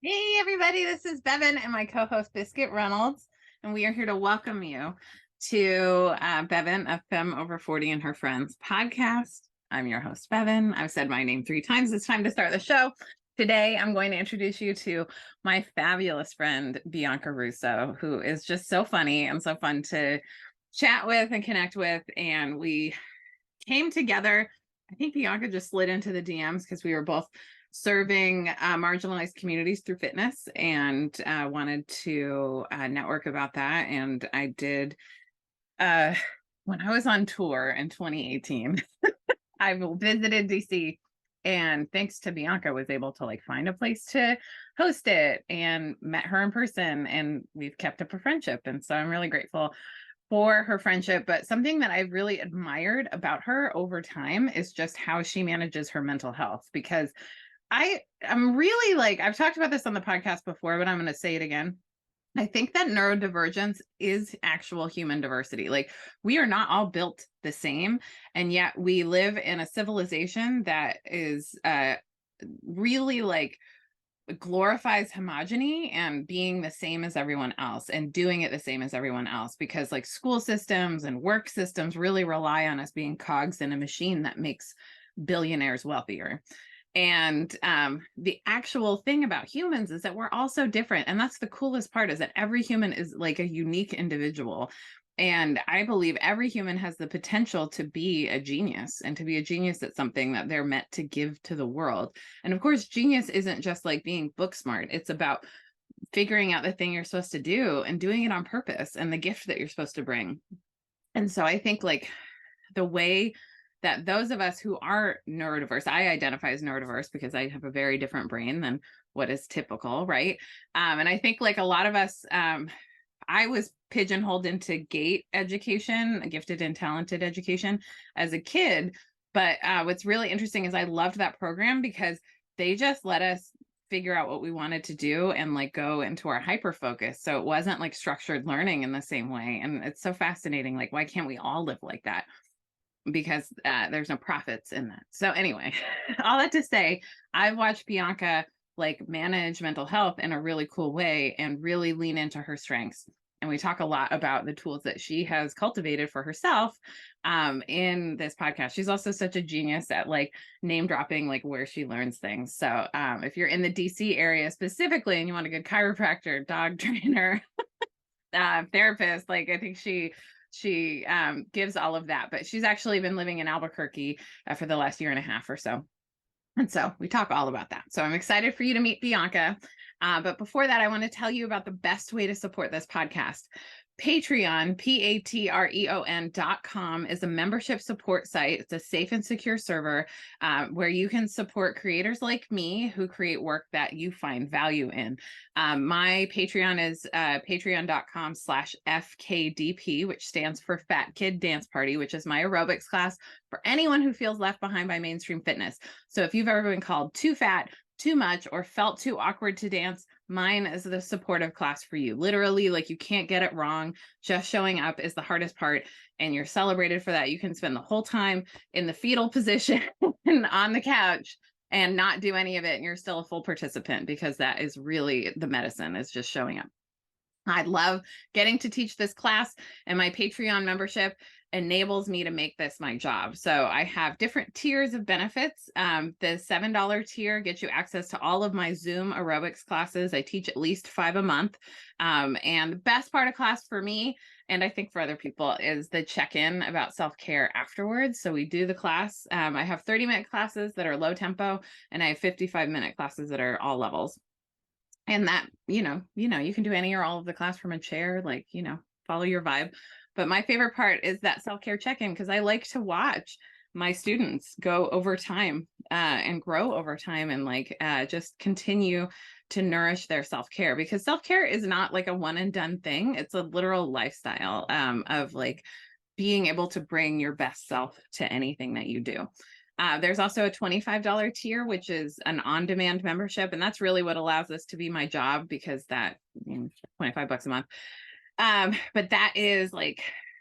Hey, everybody, this is Bevan and my co host Biscuit Reynolds, and we are here to welcome you to Bevan, a Femme Over 40 and Her Friends podcast. I'm your host, Bevan. I've said my name 3 times. It's time to start the show. Today, I'm going to introduce you to my fabulous friend, Bianca Russo, who is just so funny and so fun to chat with and connect with. And we came together. I think Bianca just slid into the DMs because we were both serving marginalized communities through fitness and wanted to network about that. And I did when I was on tour in 2018. I visited DC, and thanks to Bianca, was able to find a place to host it and met her in person, and we've kept up a friendship. And so I'm really grateful for her friendship. But something that I've really admired about her over time is just how she manages her mental health, because I'm really I've talked about this on the podcast before, but I'm going to say it again. I think that neurodivergence is actual human diversity. We are not all built the same, and yet we live in a civilization that is really glorifies homogeny and being the same as everyone else and doing it the same as everyone else, because school systems and work systems really rely on us being cogs in a machine that makes billionaires wealthier. And the actual thing about humans is that we're all so different. And that's the coolest part, is that every human is a unique individual. And I believe every human has the potential to be a genius, and to be a genius at something that they're meant to give to the world. And of course, genius isn't just being book smart. It's about figuring out the thing you're supposed to do and doing it on purpose, and the gift that you're supposed to bring. And so I think the way that those of us who are neurodiverse, I identify as neurodiverse because I have a very different brain than what is typical, right? And I think a lot of us, I was pigeonholed into GATE education, gifted and talented education, as a kid. But what's really interesting is I loved that program because they just let us figure out what we wanted to do and go into our hyper focus. So it wasn't structured learning in the same way. And it's so fascinating. Why can't we all live like that? Because there's no profits in that. So anyway, all that to say, I've watched Bianca manage mental health in a really cool way and really lean into her strengths. And we talk a lot about the tools that she has cultivated for herself in this podcast. She's also such a genius at name dropping where she learns things. So if you're in the DC area specifically and you want a good chiropractor, dog trainer, therapist, I think she gives all of that. But she's actually been living in Albuquerque for the last year and a half or so. And so we talk all about that. So I'm excited for you to meet Bianca. But before that, I want to tell you about the best way to support this podcast. Patreon, Patreon.com, is a membership support site. It's a safe and secure server where you can support creators like me who create work that you find value in. My Patreon is patreon.com/FKDP, which stands for Fat Kid Dance Party, which is my aerobics class for anyone who feels left behind by mainstream fitness. So if you've ever been called too fat, too much, or felt too awkward to dance, mine is the supportive class for you. Literally, you can't get it wrong. Just showing up is the hardest part, and you're celebrated for that. You can spend the whole time in the fetal position on the couch and not do any of it, and you're still a full participant, because that is really the medicine, is just showing up. I love getting to teach this class, and my Patreon membership enables me to make this my job. So I have different tiers of benefits. The $7 tier gets you access to all of my Zoom aerobics classes. I teach at least 5 a month. And the best part of class for me, and I think for other people, is the check-in about self-care afterwards. So we do the class. I have 30-minute classes that are low tempo, and I have 55-minute classes that are all levels. And that, you can do any or all of the class from a chair, follow your vibe. But my favorite part is that self-care check-in, because I like to watch my students go over time and grow over time, and just continue to nourish their self-care, because self-care is not a one and done thing. It's a literal lifestyle of being able to bring your best self to anything that you do. There's also a $25 tier, which is an on-demand membership. And that's really what allows this to be my job, because that, $25 a month. But that is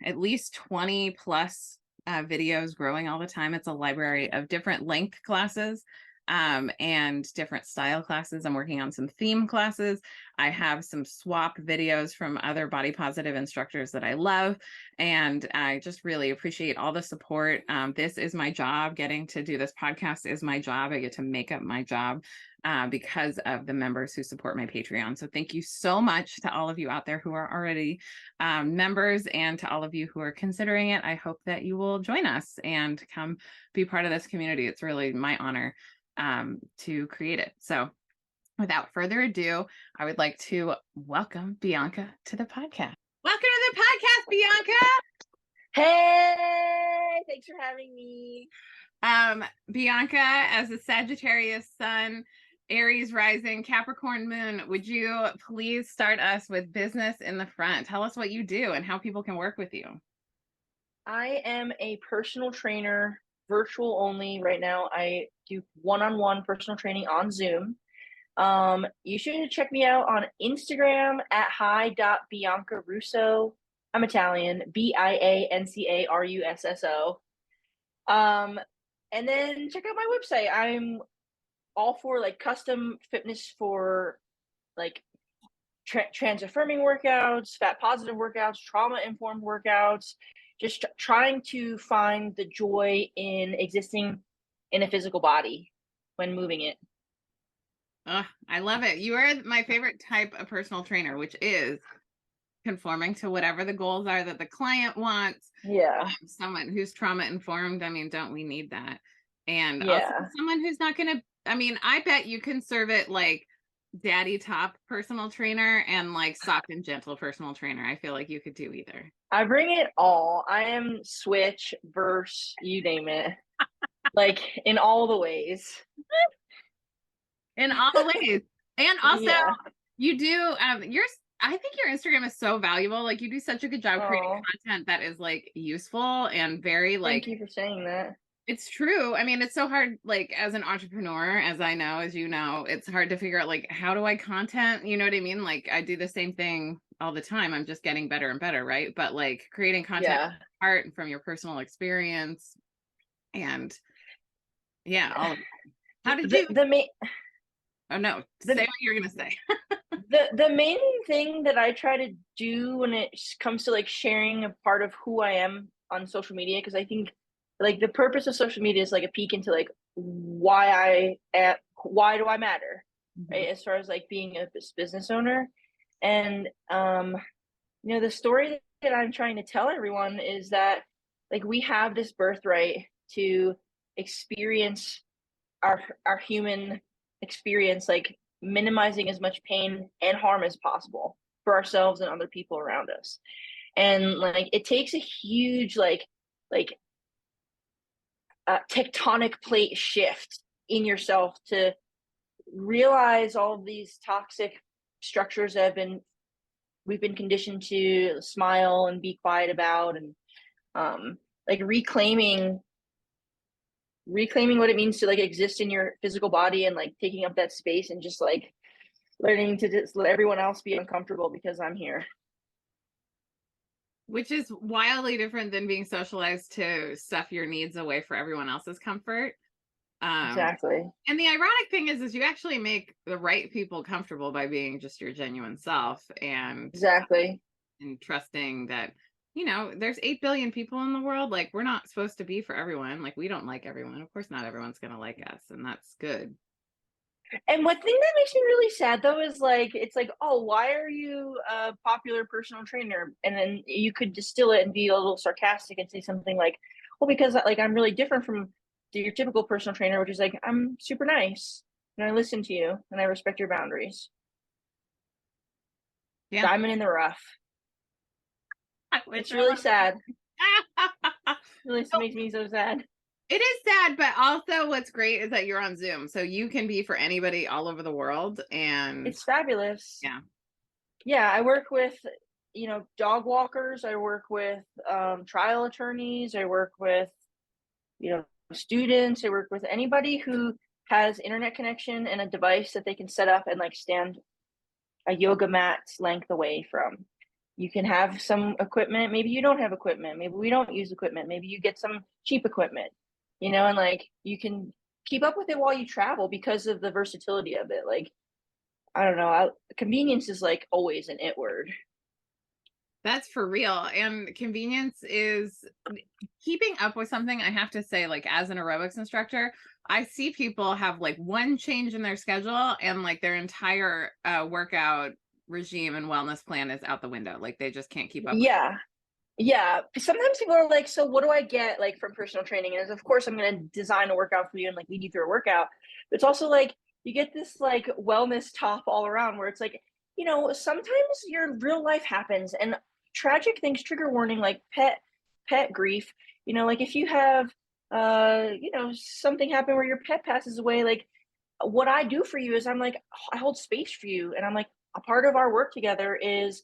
at least 20 plus videos growing all the time. It's a library of different length classes. and different style classes. I'm working on some theme classes. I have some swap videos from other body positive instructors that I love. And I just really appreciate all the support. This is my job. Getting to do this podcast is my job. I get to make up my job because of the members who support my Patreon. So thank you so much to all of you out there who are already members, and to all of you who are considering it. I hope that you will join us and come be part of this community. It's really my honor to create it. So without further ado, I would like to welcome Bianca to the podcast. Welcome to the podcast, Bianca. Hey, thanks for having me. Bianca, as a Sagittarius sun, Aries rising, Capricorn moon, would you please start us with business in the front? Tell us what you do and how people can work with you. I am a personal trainer, virtual only right now. I do one-on-one personal training on Zoom. You should check me out on Instagram at hi.Bianca Russo. I'm Italian, BIANCARUSSO. And then check out my website. I'm all for like custom fitness for like trans affirming workouts, fat positive workouts, trauma informed workouts, just trying to find the joy in existing in a physical body when moving it. Oh, I love it. You are my favorite type of personal trainer, which is conforming to whatever the goals are that the client wants. Yeah. Someone who's trauma informed. I mean, don't we need that? And Yeah. also someone who's not going to, I mean, I bet you can serve it like daddy top personal trainer and like soft and gentle personal trainer. I feel like you could do either. I bring it all. I am switch, verse, you name it. Like in all the ways. In all the ways. And also Yeah. you do I think your Instagram is so valuable. Like you do such a good job creating content that is like useful and very like. Thank you for saying that. It's true. I mean, it's so hard, like as an entrepreneur, as I know, as you know, it's hard to figure out like, how do I content? You know what I mean? Like I do the same thing all the time. I'm just getting better and better, right? But like creating content from your heart and from your personal experience, and yeah, all of it. How did you? Oh no, say what you're gonna say. the main thing that I try to do when it comes to like sharing a part of who I am on social media, because I think like the purpose of social media is like a peek into like why do I matter, right? As far as like being a business owner. And you know, the story that I'm trying to tell everyone is that like we have this birthright to experience our human experience, like minimizing as much pain and harm as possible for ourselves and other people around us. And like it takes a huge like tectonic plate shift in yourself to realize all of these toxic structures that we've been conditioned to smile and be quiet about, and like reclaiming what it means to like exist in your physical body, and like taking up that space and just like learning to just let everyone else be uncomfortable because I'm here. Which is wildly different than being socialized to stuff your needs away for everyone else's comfort. Exactly. And the ironic thing is you actually make the right people comfortable by being just your genuine self, and exactly, and trusting that, you know, there's 8 billion people in the world. Like we're not supposed to be for everyone. Like we don't like everyone. Of course, not everyone's going to like us, and that's good. And one thing that makes me really sad though is like, it's like, oh, why are you a popular personal trainer? And then you could distill it and be a little sarcastic and say something like, well, because like I'm really different from your typical personal trainer, which is like, I'm super nice and I listen to you and I respect your boundaries. Yeah. Diamond in the rough. It's really sad. It really makes me so sad. It is sad, but also what's great is that you're on Zoom, so you can be for anybody all over the world, and it's fabulous. Yeah, I work with, you know, dog walkers. I work with trial attorneys. I work with, you know, students. I work with anybody who has internet connection and a device that they can set up and like stand a yoga mat's length away from. You can have some equipment. Maybe you don't have equipment. Maybe we don't use equipment. Maybe you get some cheap equipment, you know, and like you can keep up with it while you travel because of the versatility of it. Like, I don't know, convenience is like always an it word. That's for real. And convenience is keeping up with something. I have to say, like, as an aerobics instructor, I see people have like one change in their schedule and like their entire workout regime and wellness plan is out the window. Like they just can't keep up with Yeah. Yeah. Sometimes people are like, so what do I get like from personal training? And of course I'm gonna design a workout for you and like lead you through a workout. But it's also like you get this like wellness top all around where it's like, sometimes your real life happens and tragic things, trigger warning, like pet grief. Like if you have something happen where your pet passes away, like what I do for you is I'm like, I hold space for you. And I'm like, a part of our work together is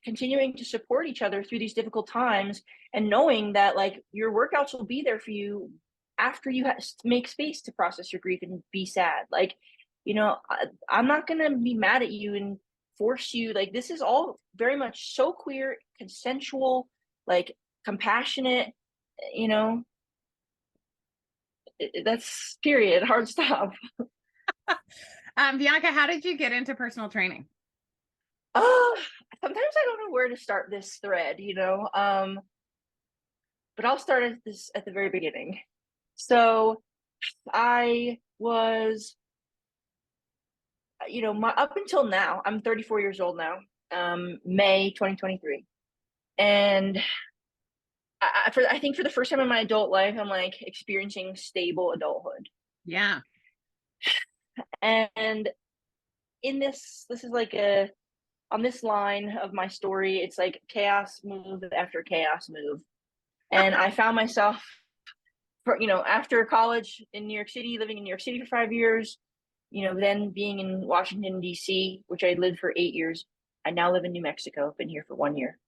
continuing to support each other through these difficult times and knowing that like your workouts will be there for you after you make space to process your grief and be sad. Like, I'm not going to be mad at you and force you. Like, this is all very much so queer, consensual, like compassionate, you know, that's period, hard stop. Bianca, how did you get into personal training? uh Sometimes I don't know where to start this thread, but I'll start at the very beginning. So I was, up until now, I'm 34 years old now, May 2023. And I think for the first time in my adult life, I'm like experiencing stable adulthood. Yeah. And in this is like on this line of my story, it's like chaos move after chaos move. And I found myself, after college in New York City, living in New York City for 5 years, then being in Washington, D.C., which I lived for 8 years. I now live in New Mexico. I've been here for 1 year.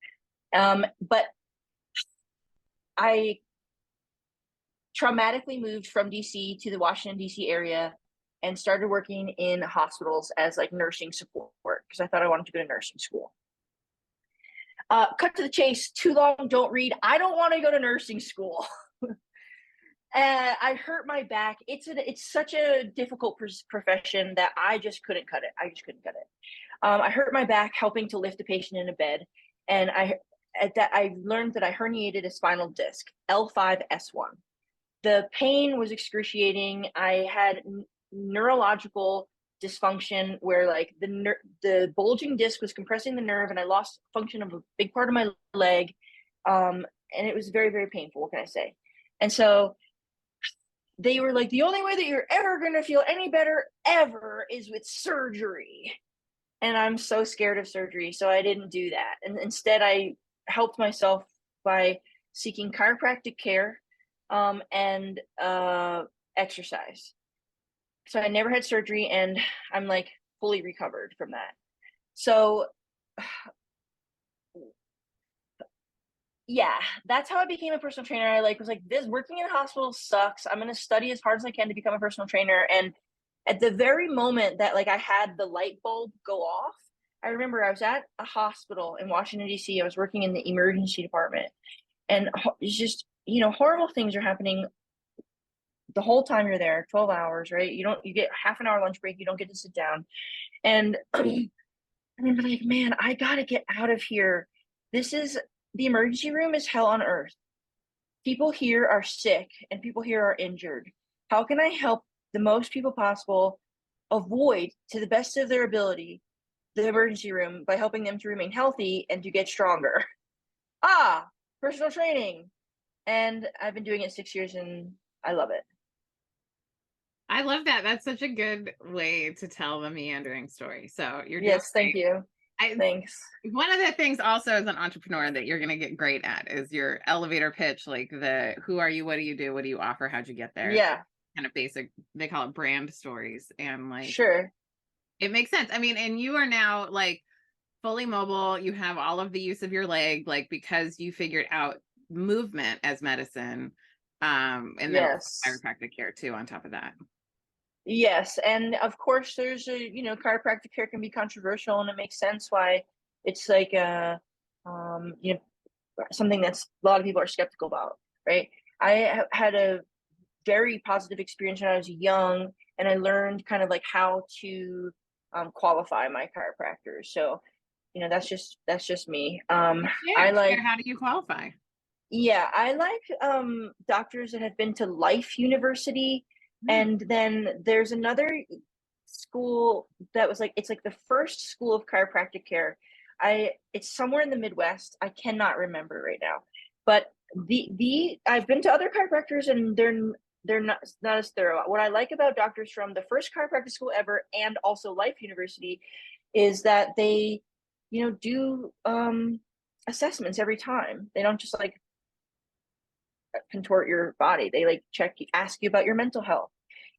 But I traumatically moved from D.C. to the Washington, D.C. area and started working in hospitals as like nursing support because I thought I wanted to go to nursing school. Cut to the chase, too long, don't read. I don't want to go to nursing school. I hurt my back. It's such a difficult profession that I just couldn't cut it. I hurt my back helping to lift a patient in a bed, and I learned that I herniated a spinal disc, L5S1. The pain was excruciating. I had neurological dysfunction where like the bulging disc was compressing the nerve, and I lost function of a big part of my leg, and it was very, very painful. What can I say? And so they were like, the only way that you're ever going to feel any better ever is with surgery. And I'm so scared of surgery. So I didn't do that. And instead, I helped myself by seeking chiropractic care and exercise. So I never had surgery and I'm like fully recovered from that. So yeah, that's how I became a personal trainer. I was like, this working in a hospital sucks. I'm going to study as hard as I can to become a personal trainer. And at the very moment that like I had the light bulb go off, I remember I was at a hospital in Washington, D.C. I was working in the emergency department, and it's just, horrible things are happening the whole time you're there, 12 hours, right? You get half an hour lunch break. You don't get to sit down. And I remember like, man, I got to get out of here. The emergency room is hell on earth. People here are sick and people here are injured. How can I help the most people possible avoid, to the best of their ability, the emergency room by helping them to remain healthy and to get stronger? Personal training. And I've been doing it 6 years and I love it. I love that. That's such a good way to tell the meandering story. So you're Yes, thank you. Thanks. One of the things also as an entrepreneur that you're going to get great at is your elevator pitch, like the who are you, what do you do, what do you offer, how'd you get there? Yeah. Kind of basic, they call it brand stories. And like, sure, it makes sense. I mean, and you are now like fully mobile. You have all of the use of your leg, like because you figured out movement as medicine. And then yes, chiropractic care too on top of that. yes, and of course there's chiropractic care can be controversial, and it makes sense why it's like something that's a lot of people are skeptical about, right? I had a very positive experience when I was young, and I learned kind of like how to qualify my chiropractors. So, that's just me. I like, How do you qualify? yeah, I like doctors that have been to Life University, Hmm. and then there's another school that was like, it's like the first school of chiropractic care. It's somewhere in the Midwest. I cannot remember right now, but the I've been to other chiropractors, and they're not as thorough. What I like about doctors from the first chiropractic school ever and also Life University is that they, do assessments every time. They don't just like contort your body. They like ask you about your mental health,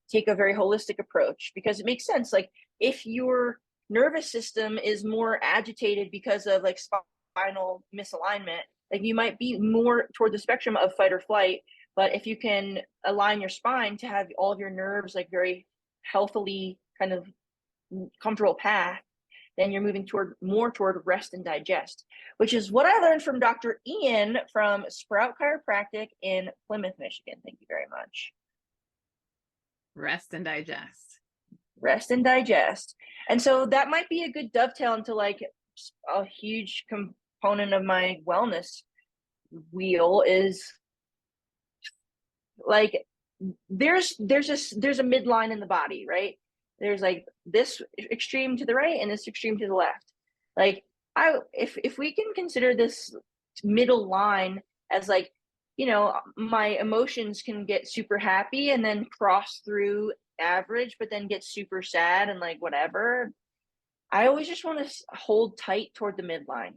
take a very holistic approach, because it makes sense. Like, if your nervous system is more agitated because of like spinal misalignment, like you might be more toward the spectrum of fight or flight. But if you can align your spine to have all of your nerves like very healthily kind of comfortable path, then you're moving toward rest and digest, which is what I learned from Dr. Ian from Sprout Chiropractic in Plymouth, Michigan. Thank you very much. Rest and digest. Rest and digest. And so that might be a good dovetail into like a huge component of my wellness wheel is like, there's a midline in the body, right? There's like this extreme to the right and this extreme to the left. Like, if we can consider this middle line as like, my emotions can get super happy and then cross through average, but then get super sad and like whatever. I always just want to hold tight toward the midline,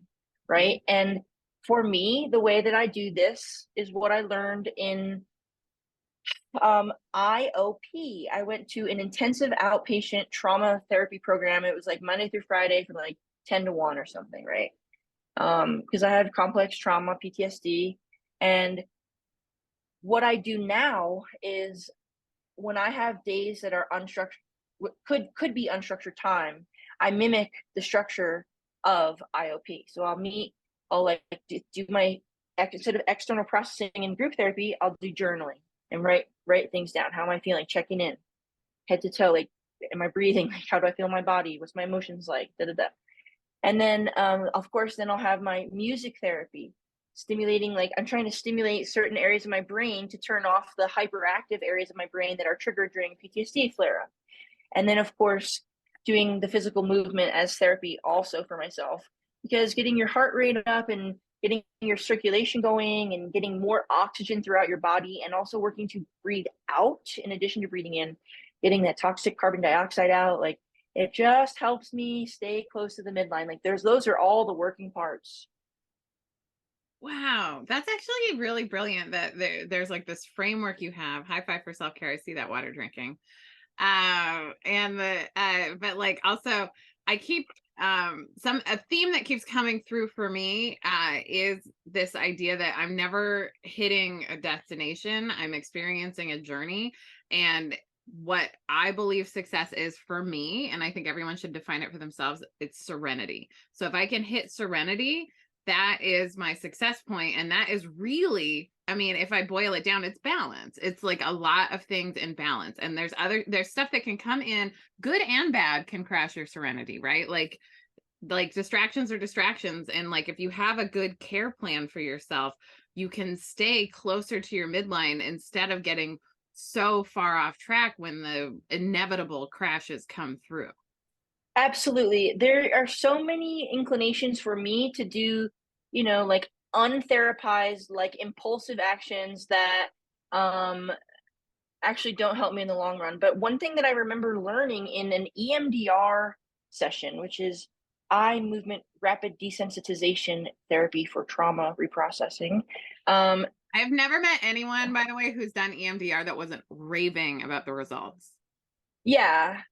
right? And for me, the way that I do this is what I learned in IOP. I went to an intensive outpatient trauma therapy program. It was like Monday through Friday from like 10 to 1 or something, right? Because I had complex trauma, PTSD. And what I do now is, when I have days that are unstructured, could be unstructured time, I mimic the structure of IOP. So I'll like do my, instead of external processing and group therapy, I'll do journaling and write things down. How am I feeling? Checking in, head to toe. Like, am I breathing? Like, how do I feel in my body? What's my emotions like? Da da da. And then, of course, then I'll have my music therapy, stimulating, like I'm trying to stimulate certain areas of my brain to turn off the hyperactive areas of my brain that are triggered during PTSD flare up. And then, of course, doing the physical movement as therapy also for myself, because getting your heart rate up and getting your circulation going and getting more oxygen throughout your body, and also working to breathe out in addition to breathing in, getting that toxic carbon dioxide out, like, it just helps me stay close to the midline. Like, those are all the working parts. Wow, that's actually really brilliant that there's like this framework you have. High five for self-care. I see that water drinking. And but like also I keep a theme that keeps coming through for me is this idea that I'm never hitting a destination. I'm experiencing a journey. And what I believe success is for me, and I think everyone should define it for themselves, it's serenity. So if I can hit serenity, that is my success point. And that is really, I mean, if I boil it down, it's balance. It's like a lot of things in balance. And there's stuff that can come in, good and bad, can crash your serenity, right? Like distractions are distractions. And like, if you have a good care plan for yourself, you can stay closer to your midline instead of getting so far off track when the inevitable crashes come through. Absolutely. There are so many inclinations for me to do, like untherapized, like impulsive actions that actually don't help me in the long run. But one thing that I remember learning in an EMDR session, which is eye movement rapid desensitization therapy for trauma reprocessing. I've never met anyone, by the way, who's done EMDR that wasn't raving about the results. Yeah.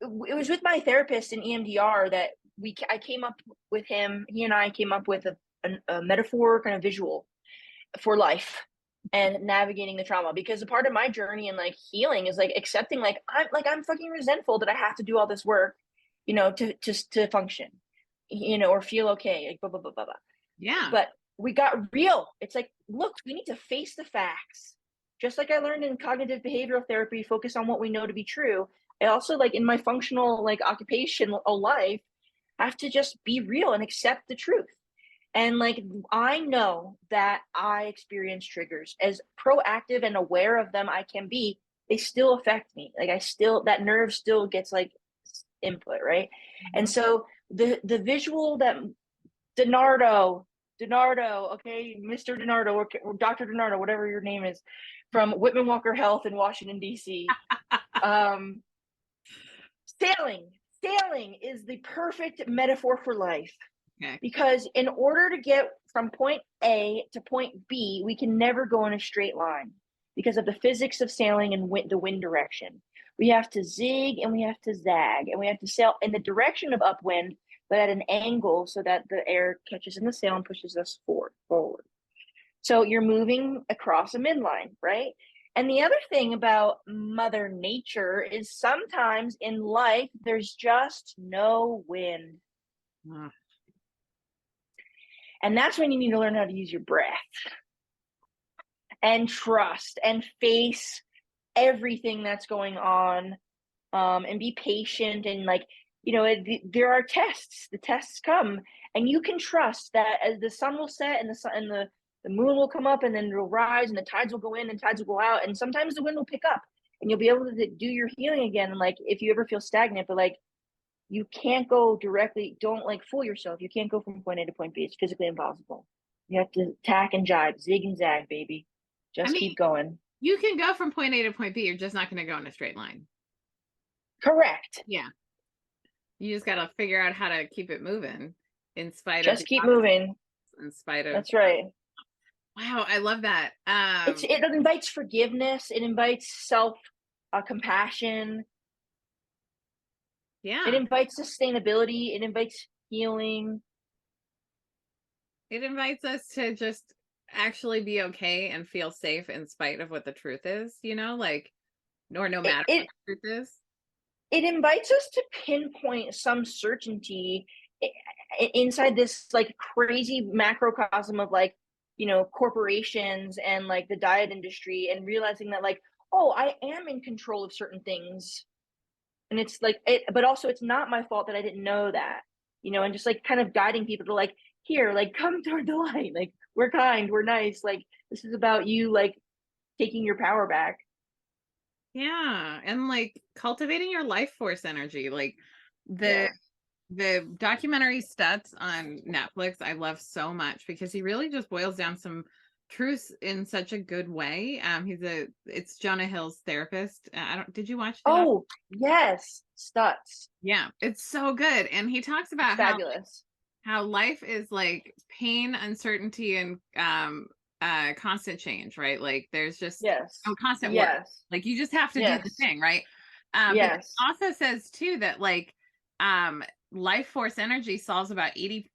It was with my therapist in EMDR that I came up with him. He and I came up with a metaphor, kind of visual for life and navigating the trauma, because a part of my journey and like healing is like accepting, like I'm fucking resentful that I have to do all this work, to function, or feel okay, like blah blah blah blah blah. Yeah. But we got real. It's like, look, we need to face the facts. Just like I learned in cognitive behavioral therapy, focus on what we know to be true. I also, like, in my functional, like, occupational life, have to just be real and accept the truth. And like, I know that I experience triggers. As proactive and aware of them I can be, they still affect me. Like, that nerve still gets like input, right? And so the visual that DiNardo, okay, Mr. DiNardo or Dr. DiNardo, whatever your name is, from Whitman Walker Health in Washington, D.C. Sailing is the perfect metaphor for life. Okay. Because in order to get from point A to point B, we can never go in a straight line because of the physics of sailing and the wind direction. We have to zig and we have to zag, and we have to sail in the direction of upwind, but at an angle so that the air catches in the sail and pushes us forward. So you're moving across a midline, right? And the other thing about Mother Nature is sometimes in life, there's just no wind. And that's when you need to learn how to use your breath and trust and face everything that's going on, and be patient. And like, there are tests. The tests come, and you can trust that as the sun will set and the moon will come up, and then it'll rise, and the tides will go in and tides will go out. And sometimes the wind will pick up, and you'll be able to do your healing again. And like, if you ever feel stagnant, but like, you can't go directly. Don't like fool yourself. You can't go from point A to point B. It's physically impossible. You have to tack and jibe, zig and zag, baby. Just keep going. You can go from point A to point B. You're just not going to go in a straight line. Correct. Yeah. You just got to figure out how to keep it moving in spite of. Just keep moving. In spite of. That's right. Wow, I love that. It invites forgiveness. It invites self compassion. Yeah. It invites sustainability. It invites healing. It invites us to just actually be okay and feel safe in spite of what the truth is, like, or no matter what the truth is. It invites us to pinpoint some certainty inside this like crazy macrocosm of like, corporations and like the diet industry, and realizing that like, oh, I am in control of certain things. And it's like, but also it's not my fault that I didn't know that, and just like kind of guiding people to like, here, like, come toward the light. Like, we're kind, we're nice. Like, this is about you, like, taking your power back. Yeah. And like cultivating your life force energy. Like the documentary Stutz on Netflix, I love so much because he really just boils down some truths in such a good way. It's Jonah Hill's therapist. Did you watch that? Oh, yes. Stutz. Yeah, it's so good. And he talks about fabulous. How life is like pain, uncertainty, and constant change, right? Like there's just constant work. Like you just have to do the thing, right? But it also says too that like life force energy solves about 85%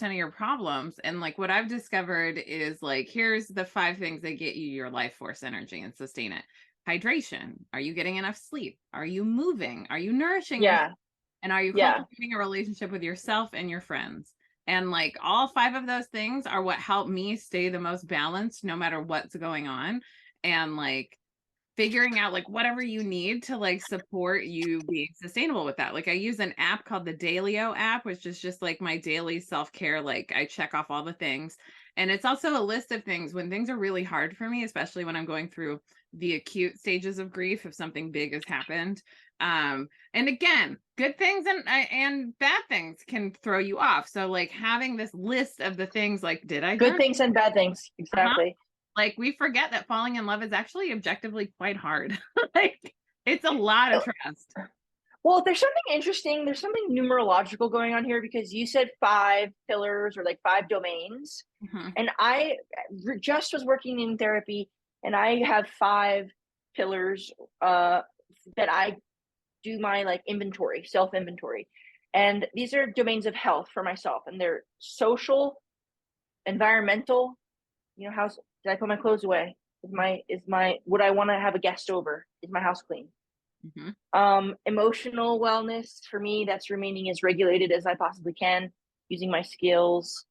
of your problems. And like what I've discovered is like, here's the 5 things that get you your life force energy and sustain it. Hydration. Are you getting enough sleep? Are you moving? Are you nourishing yourself? And are you cultivating a relationship with yourself and your friends? And like all 5 of those things are what help me stay the most balanced no matter what's going on. And like figuring out like whatever you need to like support you being sustainable with that. Like I use an app called the Dailyo app, which is just like my daily self-care. Like I check off all the things. And it's also a list of things when things are really hard for me, especially when I'm going through the acute stages of grief, if something big has happened. And again, good things and bad things can throw you off. So like having this list of the things like, did I good things and bad things? Exactly. Like we forget that falling in love is actually objectively quite hard. Like it's a lot of trust. Well, there's something interesting. There's something numerological going on here because you said 5 pillars or like 5 domains. And I just was working in therapy, and I have 5 pillars that I do my like inventory, self inventory. And these are domains of health for myself, and they're social, environmental, how did I put my clothes away? Is my would I want to have a guest over? Is my house clean? Emotional wellness for me, that's remaining as regulated as I possibly can, using my skills.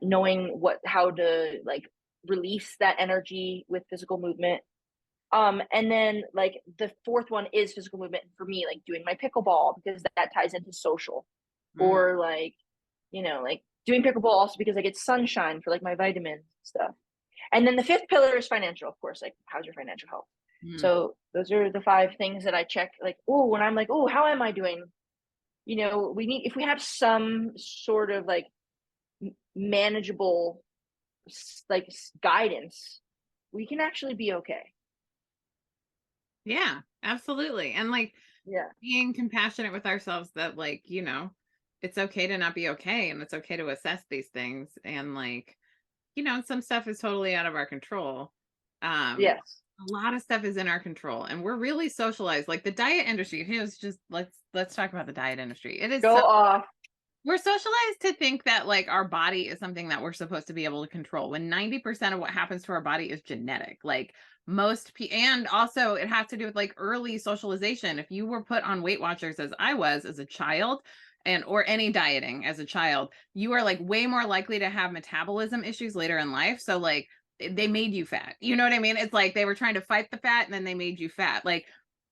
knowing how to like release that energy with physical movement. And then like the fourth one is physical movement for me, like doing my pickleball because that ties into social, Mm. or like, like doing pickleball also because I get sunshine for like my vitamins and stuff. And then the fifth pillar is financial, of course, like how's your financial health? Mm. So those are the five things that I check, like, oh, when I'm like, oh, how am I doing? If we have some sort of like manageable like guidance, we can actually be okay. Yeah, absolutely. And like Yeah. being compassionate with ourselves that like, it's okay to not be okay and it's okay to assess these things. And like, some stuff is totally out of our control. Yes. A lot of stuff is in our control and we're really socialized. Like the diet industry, here's just let's talk about the diet industry. It is Go so off. we're socialized to think that like our body is something that we're supposed to be able to control when 90% of what happens to our body is genetic. Like and also it has to do with like early socialization. If you were put on Weight Watchers as I was as a child, and or any dieting as a child, you are like way more likely to have metabolism issues later in life. So like they made you fat. You know what I mean? It's like they were trying to fight the fat and then they made you fat. Like,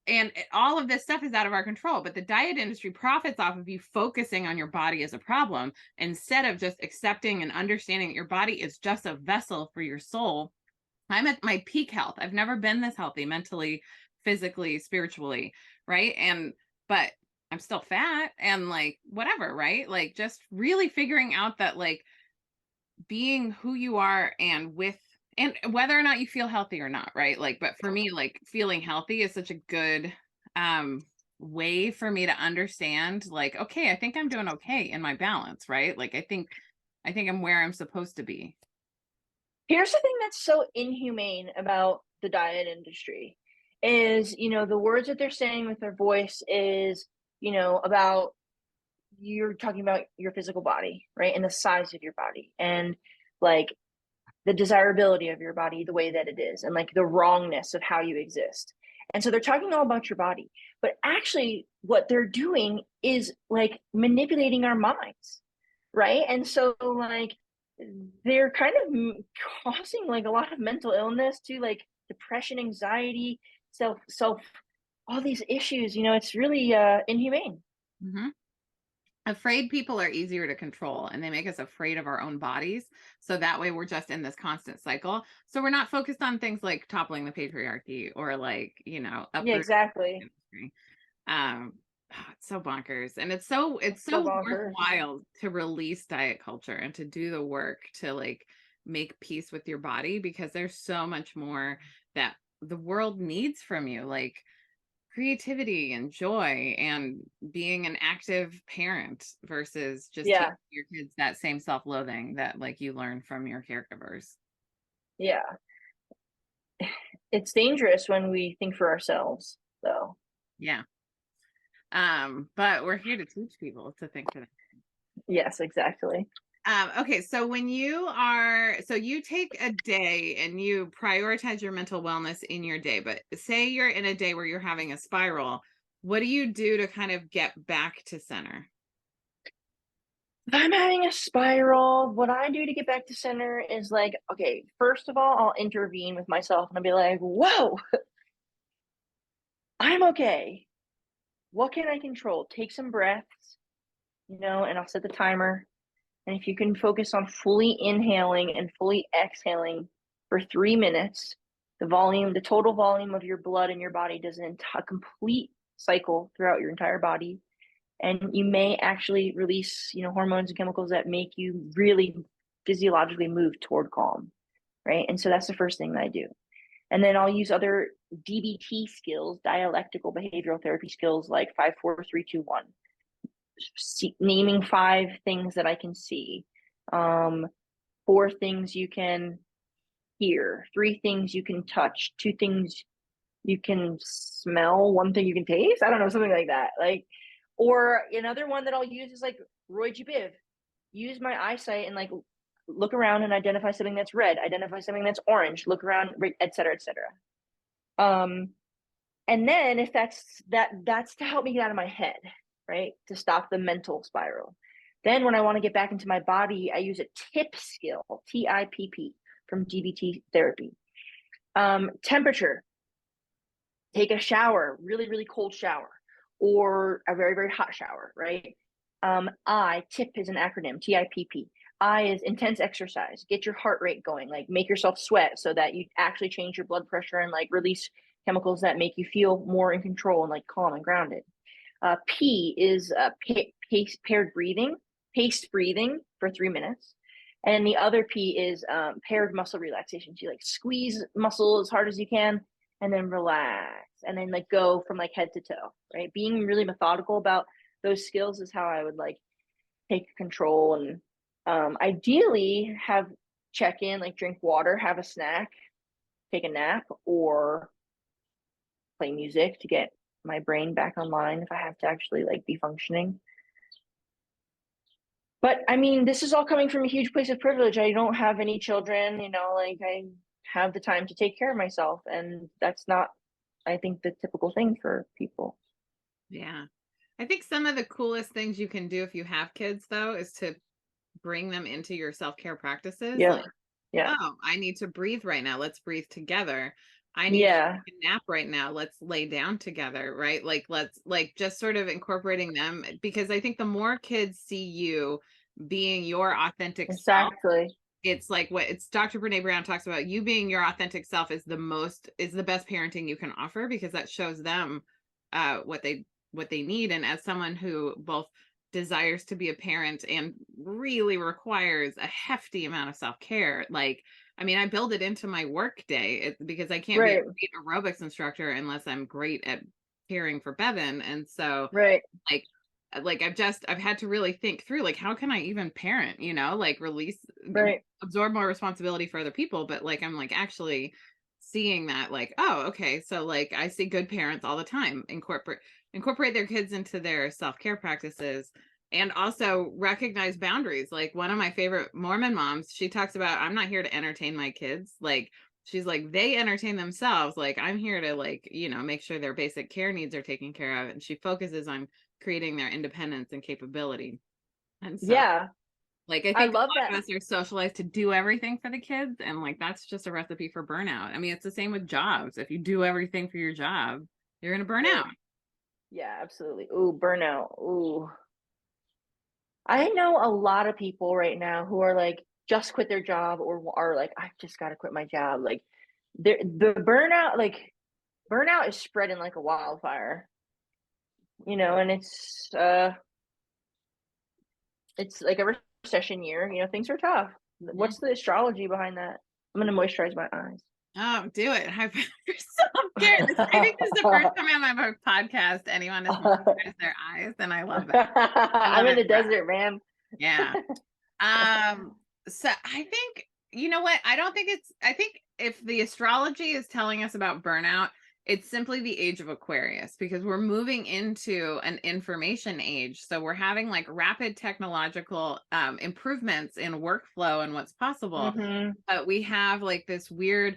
and all of this stuff is out of our control, but the diet industry profits off of you focusing on your body as a problem instead of just accepting and understanding that your body is just a vessel for your soul. I'm at my peak health. I've never been this healthy mentally, physically, spiritually, right? But I'm still fat and like whatever, right? Like just really figuring out that like being who you are and whether or not you feel healthy or not, right? Like, but for me, like feeling healthy is such a good way for me to understand, like, okay, I think I'm doing okay in my balance, right? Like I think I'm where I'm supposed to be. Here's the thing that's so inhumane about the diet industry is, the words that they're saying with their voice is, about you're talking about your physical body, right? And the size of your body and like the desirability of your body the way that it is and like the wrongness of how you exist. And so they're talking all about your body, but actually what they're doing is like manipulating our minds, right? And so like they're kind of causing like a lot of mental illness to like depression, anxiety, self all these issues. It's really inhumane. Mm-hmm. Afraid people are easier to control and they make us afraid of our own bodies. So that way we're just in this constant cycle. So we're not focused on things like toppling the patriarchy or like, Yeah, uprooting exactly. the industry. It's so bonkers. And it's so So bonkers. worthwhile to release diet culture and to do the work to like make peace with your body because there's so much more that the world needs from you. Like creativity and joy and being an active parent versus just teaching Yeah, your kids that same self-loathing that like you learn from your caregivers. yeah. It's dangerous when we think for ourselves, though. Yeah. But we're here to teach people to think for them. Yes, exactly. Okay, so so you take a day and you prioritize your mental wellness in your day, but say you're in a day where you're having a spiral, what do you do to kind of get back to center? If I'm having a spiral, what I do to get back to center is like, okay, first of all, I'll intervene with myself and I'll be like, whoa, I'm okay. What can I control? Take some breaths, and I'll set the timer. And if you can focus on fully inhaling and fully exhaling for 3 minutes, the total volume of your blood in your body does a complete cycle throughout your entire body. And you may actually release, hormones and chemicals that make you really physiologically move toward calm, right? And so that's the first thing that I do. And then I'll use other DBT skills, dialectical behavioral therapy skills like 5, 4, 3, 2, 1, naming 5 things that I can see, 4 things you can hear, 3 things you can touch, 2 things you can smell, 1 thing you can taste. I don't know, something like that. Like, or another one that I'll use is like Roy G. Biv. Use my eyesight and like look around and identify something that's red, identify something that's orange, look around, et cetera, et cetera. And then if that's to help me get out of my head, right? To stop the mental spiral. Then when I want to get back into my body, I use a tip skill, TIPP, from DBT therapy. Temperature, take a shower, really, really cold shower, or a very, very hot shower, right? TIP is an acronym, TIPP. I is intense exercise, get your heart rate going, like make yourself sweat so that you actually change your blood pressure and like release chemicals that make you feel more in control and like calm and grounded. P is paired breathing, paced breathing for 3 minutes. And the other P is paired muscle relaxation. So you like squeeze muscle as hard as you can and then relax and then like go from like head to toe, right? Being really methodical about those skills is how I would like take control and ideally have check in, like drink water, have a snack, take a nap, or play music to get my brain back online if I have to actually like be functioning. But I mean, this is all coming from a huge place of privilege. I don't have any children, you know, like I have the time to take care of myself. And that's not, I think, the typical thing for people. Yeah. I think some of the coolest things you can do if you have kids, though, is to bring them into your self-care practices. Yeah. Like, Yeah. oh, I need to breathe right now. Let's breathe together. I need to Yeah. take a nap right now. Let's lay down together, right? Like, let's like just sort of incorporating them, because I think the more kids see you being your authentic self, Exactly. it's like what it's Dr. Brene Brown talks about, you being your authentic self is the best parenting you can offer, because that shows them what they need. And as someone who both desires to be a parent and really requires a hefty amount of self-care, like, I mean, I build it into my work day because I can't be a Right. great aerobics instructor unless I'm great at caring for Bevan. And so Right. like I've had to really think through, like, how can I even parent, like release, Right. absorb more responsibility for other people. But like, I'm like actually seeing that, like, oh, okay. So like I see good parents all the time incorporate their kids into their self-care practices, and also recognize boundaries. Like one of my favorite Mormon moms, she talks about, I'm not here to entertain my kids. Like, she's like, they entertain themselves. Like, I'm here to like, make sure their basic care needs are taken care of. And she focuses on creating their independence and capability. And so Yeah. like, I I think a love lot that. of us are socialized to do everything for the kids. And like, that's just a recipe for burnout. I mean, it's the same with jobs. If you do everything for your job, you're going to burn Right. out. Yeah, absolutely. Ooh, burnout. Ooh. I know a lot of people right now who are like just quit their job or are like, I just got to quit my job. Like the burnout is spreading like a wildfire, and it's like a recession year, things are tough. Yeah. What's the astrology behind that? I'm going to moisturize my eyes. Oh, do it. Have self-care. I think this is the first time on my podcast anyone has moisturized their eyes, and I love that. I love I'm in it the for us. desert, man. Yeah. So I think, you know what? I think if the astrology is telling us about burnout, it's simply the age of Aquarius, because we're moving into an information age. So we're having like rapid technological improvements in workflow and what's possible. Mm-hmm. But we have like this weird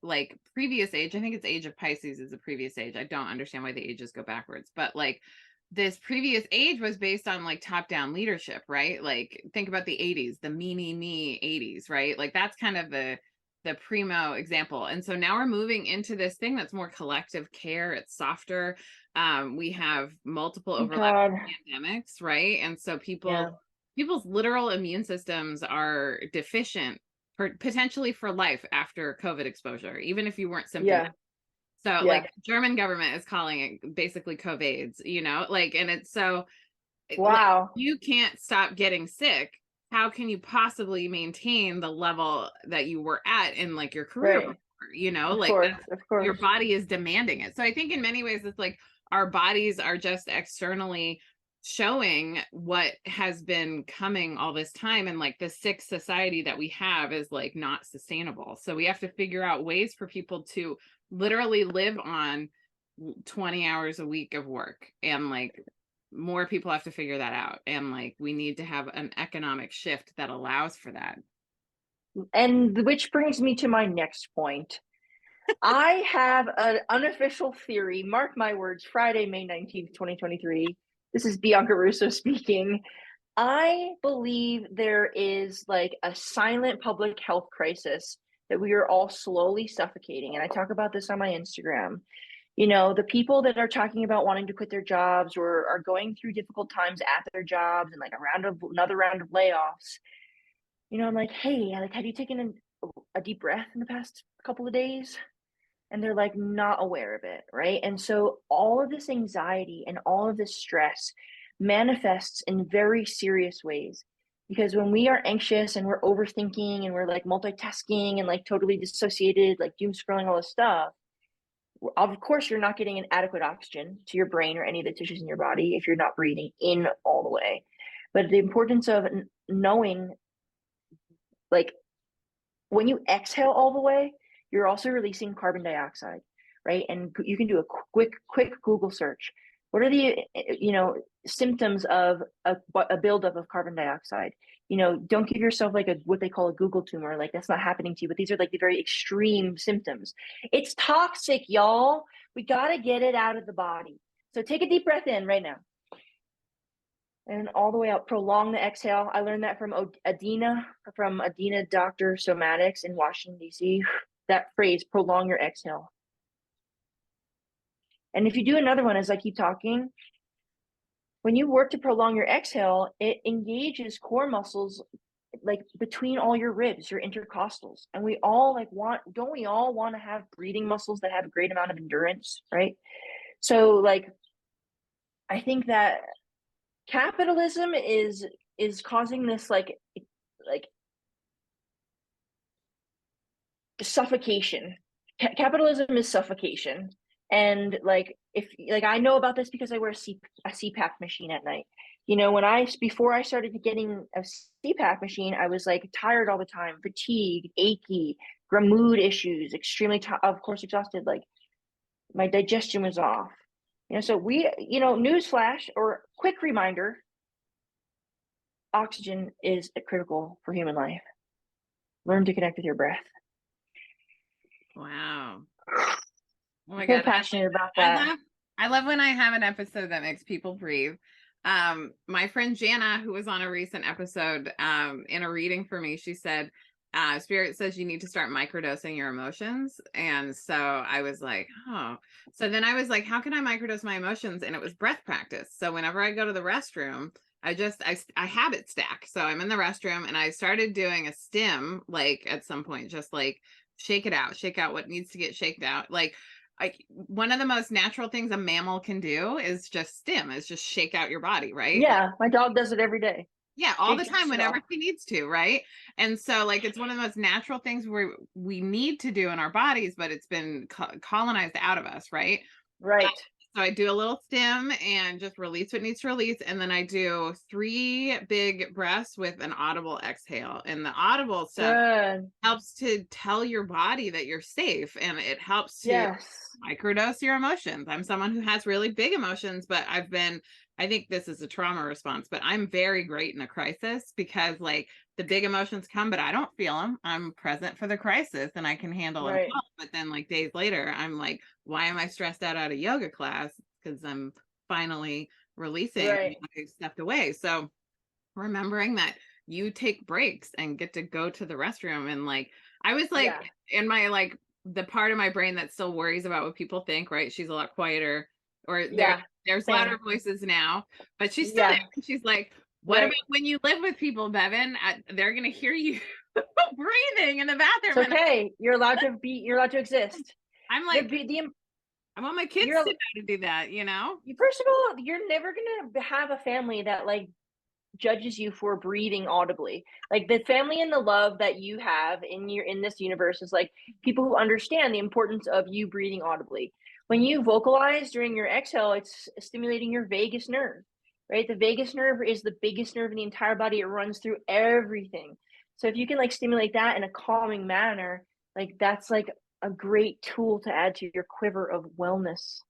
like previous age. I think it's age of Pisces is the previous age. I don't understand why the ages go backwards, but like this previous age was based on like top down leadership, right? Like think about the 80s, the me 80s, right? Like that's kind of the primo example. And so now we're moving into this thing that's more collective care. It's softer. We have multiple God. overlapping pandemics, right? And so Yeah. people's literal immune systems are deficient potentially for life after COVID exposure, even if you weren't symptomatic. Yeah. So Yeah. like German government is calling it basically COVIDs, like, and it's so like Wow. you can't stop getting sick. How can you possibly maintain the level that you were at in like your career Right. before, Of like course. Of your course. body is demanding it. So I think in many ways it's like our bodies are just externally showing what has been coming all this time, and like the sick society that we have is like not sustainable. So we have to figure out ways for people to literally live on 20 hours a week of work, and like more people have to figure that out, and like we need to have an economic shift that allows for that. And which brings me to my next point. I have an unofficial theory. Mark my words, Friday, May 19th, 2023. This is Bianca Russo speaking. I believe there is like a silent public health crisis that we are all slowly suffocating. And I talk about this on my Instagram. You know, the people that are talking about wanting to quit their jobs or are going through difficult times at their jobs and like another round of layoffs. You know, I'm like, hey, like, have you taken a deep breath in the past couple of days? And they're like not aware of it, right? And so all of this anxiety and all of this stress manifests in very serious ways. Because when we are anxious and we're overthinking and we're like multitasking and like totally dissociated, like doom scrolling, all this stuff, of course, you're not getting an adequate oxygen to your brain or any of the tissues in your body if you're not breathing in all the way. But the importance of knowing, like, when you exhale all the way, you're also releasing carbon dioxide, right? And you can do a quick Google search. What are the symptoms of a buildup of carbon dioxide? You know, don't give yourself like what they call a Google tumor. Like that's not happening to you, but these are like the very extreme symptoms. It's toxic, y'all. We got to get it out of the body. So take a deep breath in right now. And all the way out, prolong the exhale. I learned that from Adina Doctor Somatics in Washington, D.C. That phrase, prolong your exhale. And if you do another one as I keep talking, when you work to prolong your exhale, it engages core muscles like between all your ribs, your intercostals. And we all don't we all want to have breathing muscles that have a great amount of endurance, right? So like, I think that capitalism is causing this like suffocation. Capitalism is suffocation. And like, if like, I know about this because I wear a CPAP machine at night. You know, before I started getting a CPAP machine, I was like tired all the time, fatigued, achy, mood issues, extremely of course exhausted. Like my digestion was off. You know, so newsflash or quick reminder: oxygen is critical for human life. Learn to connect with your breath. Wow. Oh my I'm God. passionate about that. I love when I have an episode that makes people breathe. My friend Jana, who was on a recent episode, in a reading for me, she said, Spirit says you need to start microdosing your emotions. And so I was like, oh. So then I was like, how can I microdose my emotions? And it was breath practice. So whenever I go to the restroom, I habit stack. So I'm in the restroom and I started doing a stim, like at some point, just like shake out what needs to get shaked out. Like one of the most natural things a mammal can do is just stim, is just shake out your body, right? Yeah, my dog does it every day. Yeah, all the time, whenever she needs to, right? And so like it's one of the most natural things we need to do in our bodies, but it's been colonized out of us, right? Right. So I do a little stim and just release what needs to release. And then I do 3 big breaths with an audible exhale. And the audible stuff helps to tell your body that you're safe, and it helps to microdose your emotions. I'm someone who has really big emotions, but I think this is a trauma response, but I'm very great in a crisis because like the big emotions come, but I don't feel them. I'm present for the crisis and I can handle them well. But then like days later, I'm like, why am I stressed out at a yoga class? Because I'm finally releasing. I stepped away. So remembering that you take breaks and get to go to the restroom, and like I was like in my like the part of my brain that still worries about what people think, right? She's a lot quieter, or there's louder voices now, but she's still there. She's like, what about when you live with people, Bevan? They're gonna hear you breathing in the bathroom. It's okay. You're allowed to exist. I'm like, I want my kids to know to do that, you know? First of all, you're never gonna have a family that like judges you for breathing audibly. Like the family and the love that you have in this universe is like people who understand the importance of you breathing audibly. When you vocalize during your exhale, it's stimulating your vagus nerve, right? The vagus nerve is the biggest nerve in the entire body. It runs through everything. So if you can like stimulate that in a calming manner, like that's like a great tool to add to your quiver of wellness.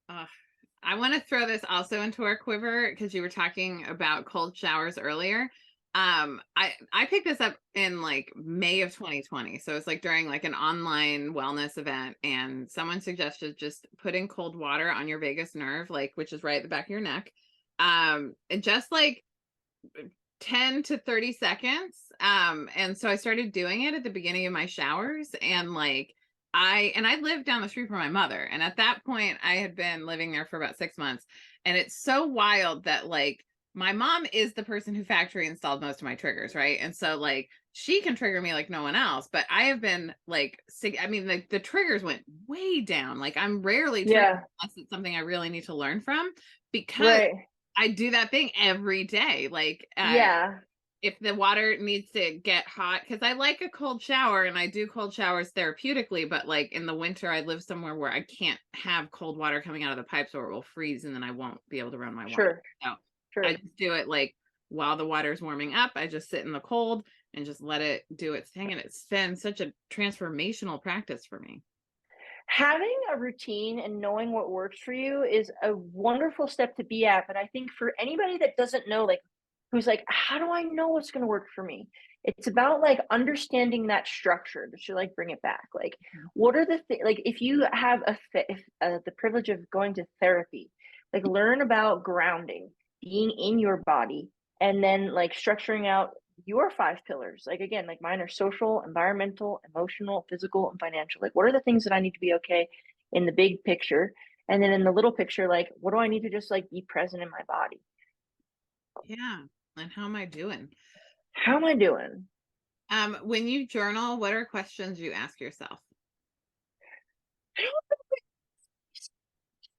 I want to throw this also into our quiver because you were talking about cold showers earlier. I picked this up in like May of 2020. So it's like during like an online wellness event, and someone suggested just putting cold water on your vagus nerve, like which is right at the back of your neck, and just like 10 to 30 seconds. And so I started doing it at the beginning of my showers, and like I lived down the street from my mother, and at that point I had been living there for about 6 months. And it's so wild that like my mom is the person who factory installed most of my triggers, right? And so like she can trigger me like no one else, but I have been like I mean like the triggers went way down. Like I'm rarely triggered Yeah. unless it's something I really need to learn from, because Right. I do that thing every day. Like Yeah. if the water needs to get hot, because I like a cold shower and I do cold showers therapeutically, but like in the winter I live somewhere where I can't have cold water coming out of the pipes or it will freeze and then I won't be able to run my water. Sure. So I Sure. just do it like while the water is warming up. I just sit in the cold and just let it do its thing, and it's been such a transformational practice for me. Having a routine and knowing what works for you is a wonderful step to be at. But I think for anybody that doesn't know, like, who's like, how do I know what's going to work for me? It's about like understanding that structure to like bring it back. Like, what are the like if you have the privilege of going to therapy, like learn about grounding, being in your body, and then like structuring out your 5 pillars. Like again, like mine are social, environmental, emotional, physical, and financial. Like what are the things that I need to be okay in the big picture? And then in the little picture, like what do I need to just like be present in my body? Yeah. And how am I doing? How am I doing? When you journal, what are questions you ask yourself?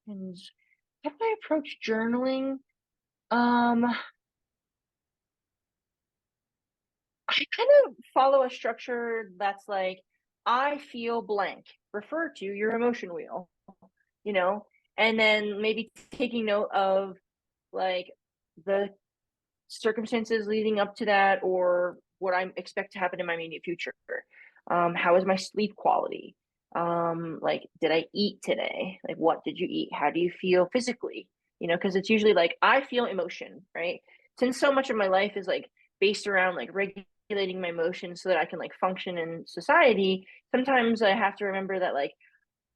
And how do I approach journaling? Um, I kind of follow a structure that's like, I feel blank, refer to your emotion wheel, you know, and then maybe taking note of like the circumstances leading up to that or what I expect to happen in my immediate future. How is my sleep quality? Like, did I eat today? Like, what did you eat? How do you feel physically? You know, because it's usually like I feel emotion, right? Since so much of my life is like based around like regulating my emotions so that I can like function in society, sometimes I have to remember that like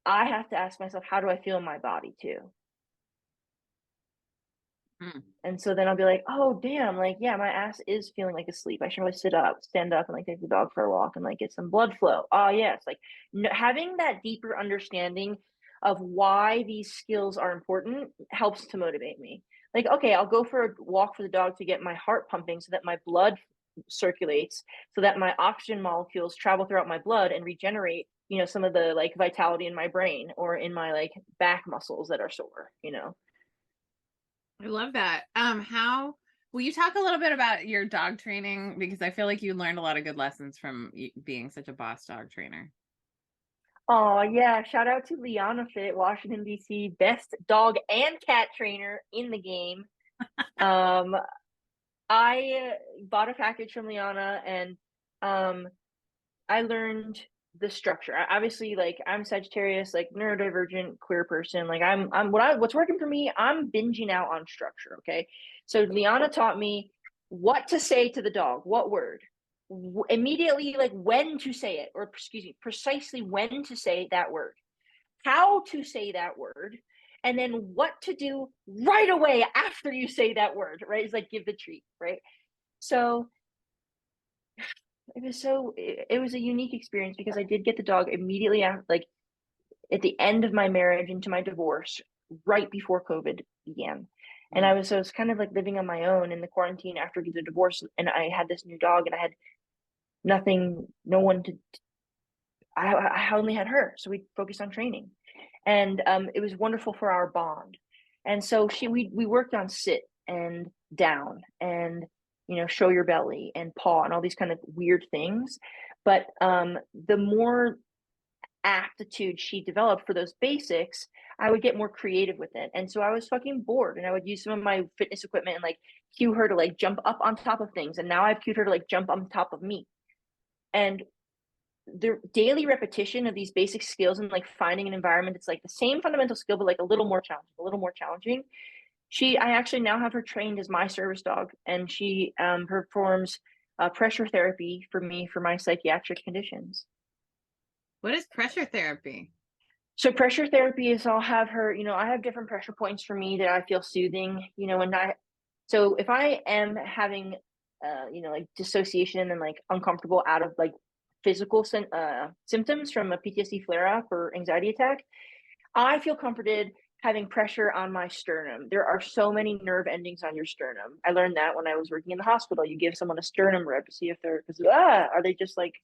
I have to ask myself, how do I feel in my body too? Hmm. And so then I'll be like, oh damn, like yeah, my ass is feeling like asleep. I should really sit up, stand up, and like take the dog for a walk and like get some blood flow. Oh yes, like having that deeper understanding of why these skills are important helps to motivate me. Like okay, I'll go for a walk for the dog to get my heart pumping so that my blood circulates, so that my oxygen molecules travel throughout my blood and regenerate. You know, some of the like vitality in my brain or in my like back muscles that are sore. You know. I love that. How will you talk a little bit about your dog training? Because I feel like you learned a lot of good lessons from being such a boss dog trainer. Oh yeah, shout out to Liana Fit, Washington DC, best dog and cat trainer in the game. Um, I bought a package from Liana and um, I learned the structure. Obviously, like I'm Sagittarius, like neurodivergent queer person. Like what's working for me. I'm binging out on structure. Okay, so Liana taught me what to say to the dog, what word, immediately, like when to say it, or excuse me, precisely when to say that word, how to say that word, and then what to do right away after you say that word. Right? It's like give the treat. Right? So it was a unique experience because I did get the dog immediately after, like at the end of my marriage into my divorce, right before COVID began. And Mm. so I was kind of like living on my own in the quarantine after the divorce, and I had this new dog, and I had nothing, no one to. I only had her, so we focused on training, and it was wonderful for our bond. And so we worked on sit and down and show your belly and paw and all these kind of weird things. But the more aptitude she developed for those basics, I would get more creative with it. And so I was fucking bored, and I would use some of my fitness equipment and like cue her to like jump up on top of things. And now I've cued her to like jump on top of me. And the daily repetition of these basic skills and like finding an environment that's like the same fundamental skill but like a little more challenging. I actually now have her trained as my service dog, and she performs pressure therapy for me for my psychiatric conditions. What is pressure therapy? So pressure therapy is I'll have her, I have different pressure points for me that I feel soothing, so if I am having, like dissociation and like uncomfortable out of like physical symptoms from a PTSD flare up or anxiety attack, I feel comforted having pressure on my sternum. There are so many nerve endings on your sternum. I learned that when I was working in the hospital. You give someone a sternum rub to see if are they just like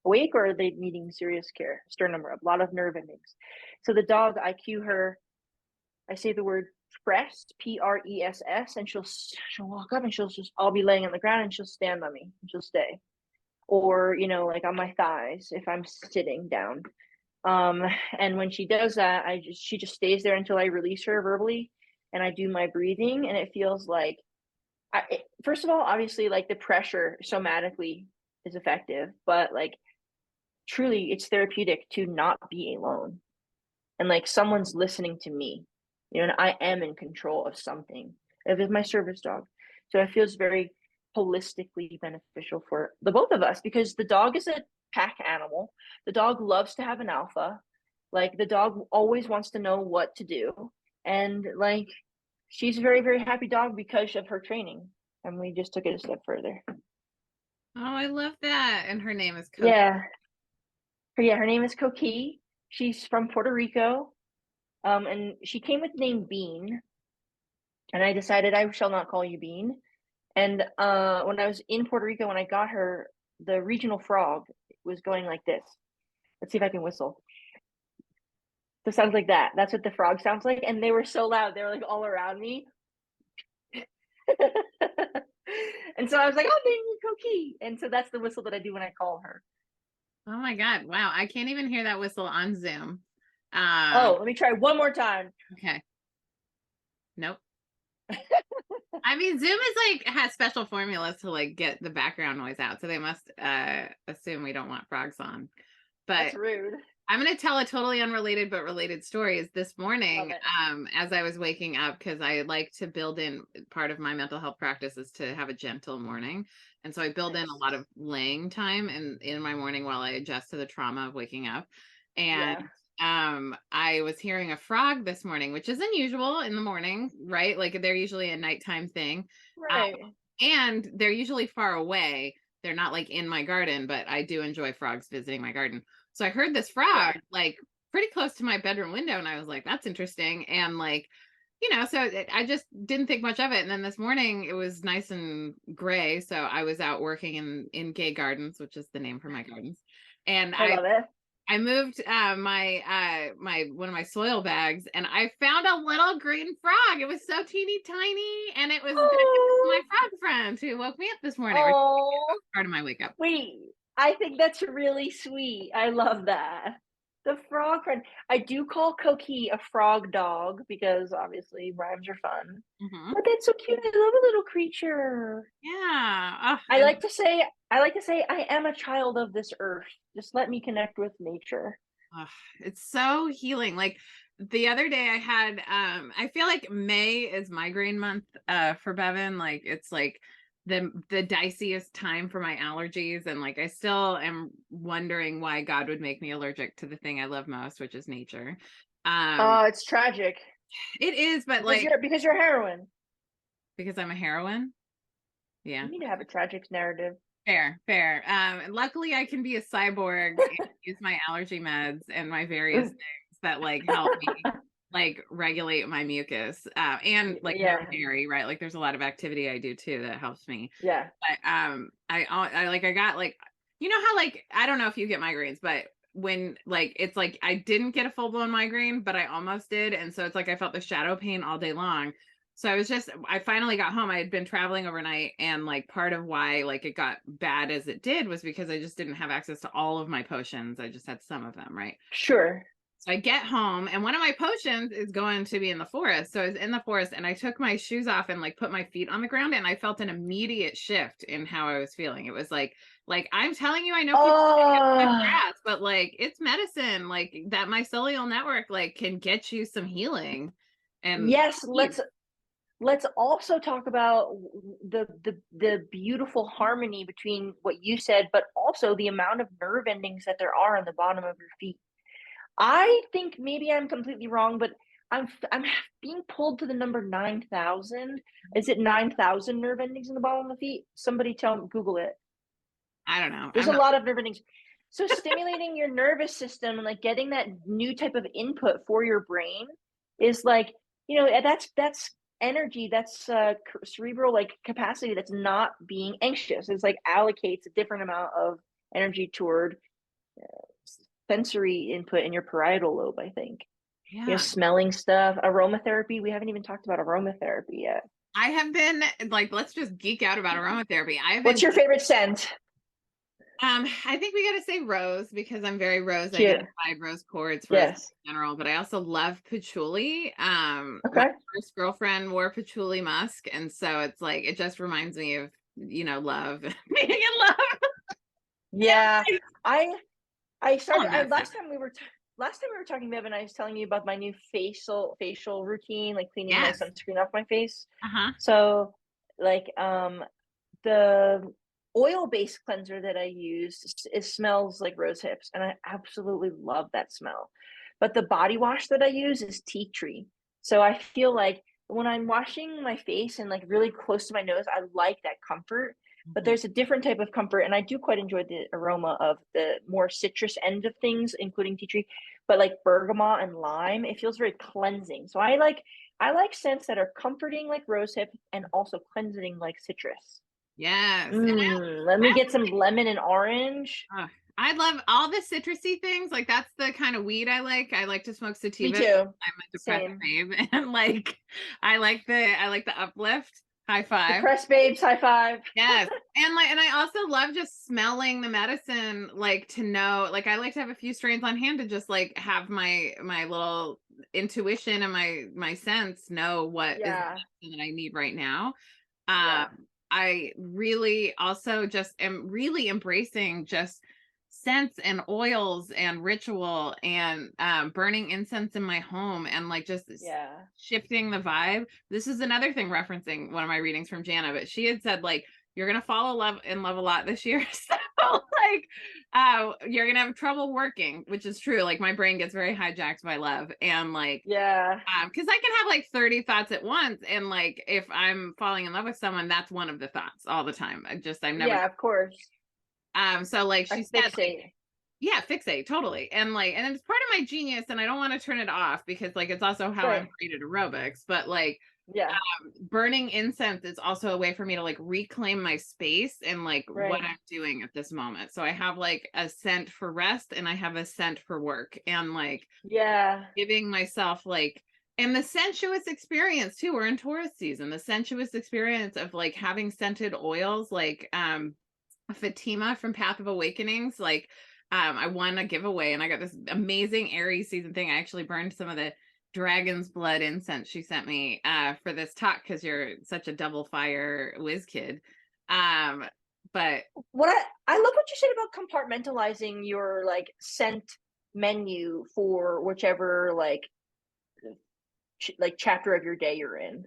awake or are they needing serious care? Sternum rub, a lot of nerve endings. So the dog, I cue her, I say the word press, Press, and she'll walk up and I'll be laying on the ground and she'll stand on me and she'll stay. Or, like on my thighs if I'm sitting down. And when she does that, she just stays there until I release her verbally and I do my breathing, and it feels like first of all, obviously, like the pressure somatically is effective, but like truly it's therapeutic to not be alone and like someone's listening to me, and I am in control of something. If it's my service dog, so it feels very holistically beneficial for the both of us because the dog is a pack animal. The dog loves to have an alpha. Like the dog always wants to know what to do, and like she's a very, very happy dog because of her training, and we just took it a step further. Oh, I love that. And her name is Coco. Her name is Coqui. She's from Puerto Rico, and she came with the name Bean, and I decided I shall not call you Bean. And when I was in Puerto Rico, when I got her, the regional frog was going like this. Let's see if I can whistle. So it sounds like that. That's what the frog sounds like. And they were so loud. They were like all around me. And so I was like, oh, name me Coqui. And so that's the whistle that I do when I call her. Oh my God. Wow. I can't even hear that whistle on Zoom. Let me try one more time. Okay. Nope. I mean, Zoom is like has special formulas to like get the background noise out. So they must assume we don't want frogs on. But that's rude. I'm going to tell a totally unrelated but related story. Is this morning, as I was waking up, because I like to build in part of my mental health practice is to have a gentle morning. And so I build in a lot of laying time in my morning while I adjust to the trauma of waking up. And I was hearing a frog this morning, which is unusual in the morning, right? Like they're usually a nighttime thing. Right. And they're usually far away. They're not like in my garden, but I do enjoy frogs visiting my garden. So I heard this frog like pretty close to my bedroom window, and I was like, that's interesting. And like, so I just didn't think much of it. And then this morning it was nice and gray. So I was out working in Gay Gardens, which is the name for my gardens. And I love it. I moved my one of my soil bags, and I found a little green frog. It was so teeny tiny, and it was my frog friend who woke me up this morning. Oh, part of my wake up. Wait, I think that's really sweet. I love that. The frog friend. I do call Coqui a frog dog because obviously rhymes are fun. Mm-hmm. But that's so cute. I love a little creature. Yeah. I like to say I am a child of this earth. Just let me connect with nature. It's so healing. Like the other day I had I feel like May is migraine month for Bevan. Like it's like the diciest time for my allergies, and like I still am wondering why God would make me allergic to the thing I love most, which is nature. It's tragic. It is, but because you're a heroine. Because I'm a heroine. Yeah. You need to have a tragic narrative. Fair. Luckily I can be a cyborg and use my allergy meds and my various things that like help me like regulate my mucus and like urinary, right? Like there's a lot of activity I do too that helps me. Yeah. But I got like, how like I don't know if you get migraines, but when like it's like I didn't get a full-blown migraine, but I almost did, and so it's like I felt the shadow pain all day long. So I finally got home. I had been traveling overnight, and like part of why like it got bad as it did was because I just didn't have access to all of my potions. I just had some of them, right? Sure. So I get home, and one of my potions is going to be in the forest. So I was in the forest, and I took my shoes off and like put my feet on the ground, and I felt an immediate shift in how I was feeling. It was like I'm telling you, I know people get grass, but like it's medicine. Like that mycelial network like can get you some healing. And yes, let's also talk about the beautiful harmony between what you said, but also the amount of nerve endings that there are on the bottom of your feet. I think maybe I'm completely wrong, but I'm being pulled to the number 9,000. Is it 9,000 nerve endings in the bottom of the feet? Somebody Google it. I don't know. There's I'm a not. lot of nerve endings. So stimulating your nervous system and like getting that new type of input for your brain is like, that's energy, that's cerebral like capacity that's not being anxious. It's like allocates a different amount of energy toward sensory input in your parietal lobe, I think. Yeah. Smelling stuff, aromatherapy. We haven't even talked about aromatherapy yet. I have been like, let's just geek out about aromatherapy. I have What's been your favorite scent? I think we got to say rose because I'm very rose Cute. identified, rose quartz, rose in Yes. general, but I also love patchouli. My Okay. first girlfriend wore patchouli musk, and so it's like it just reminds me of, love, being in love. Yeah. I I All started. that stuff. Last time we were talking, Bevan, I was telling you about my new facial routine, like cleaning my Yes. sunscreen off my face. Uh-huh. So, like, the oil-based cleanser that I use, it smells like rose hips, and I absolutely love that smell. But the body wash that I use is tea tree. So I feel like when I'm washing my face and like really close to my nose, I like that comfort. But Mhm. there's a different type of comfort, and I do quite enjoy the aroma of the more citrus end of things, including tea tree. But like bergamot and lime, it feels very cleansing. So I like scents that are comforting like rosehip and also cleansing like citrus. Yes. And Let I me get some lemon and orange. I love all the citrusy things. Like that's the kind of weed I like. I like to smoke Me sativa. too. I'm a depressed Same. babe, and like I like the uplift. High five. Depressed babes, high five. Yes. And I also love just smelling the medicine, like to know, like I like to have a few strains on hand to just like have my little intuition and my sense know what is the Yeah. medicine that I need right now. Yeah. I really also just am really embracing just scents and oils and ritual and burning incense in my home and like just Yeah. shifting the vibe. This is another thing referencing one of my readings from Jana, but she had said like you're gonna fall in love a lot this year. So like you're gonna have trouble working, which is true. Like my brain gets very hijacked by love and like Yeah. because I can have like 30 thoughts at once, and like if I'm falling in love with someone, that's one of the thoughts all the time. I'm never Yeah, of course. so like I she said like fixate. yeah, fixate totally. And it's part of my genius and I don't want to turn it off because like it's also how I'm Right. great at aerobics, but like Yeah. burning incense is also a way for me to like reclaim my space and like what Right. I'm doing at this moment. So I have like a scent for rest and I have a scent for work and like Yeah. giving myself like and the sensuous experience too. We're in Taurus season. The sensuous experience of like having scented oils like Fatima from Path of Awakenings. Like I won a giveaway and I got this amazing Aries season thing. I actually burned some of the dragon's blood incense she sent me for this talk because you're such a double fire whiz kid. Um but What I love what you said about compartmentalizing your like scent menu for whichever like chapter of your day you're in.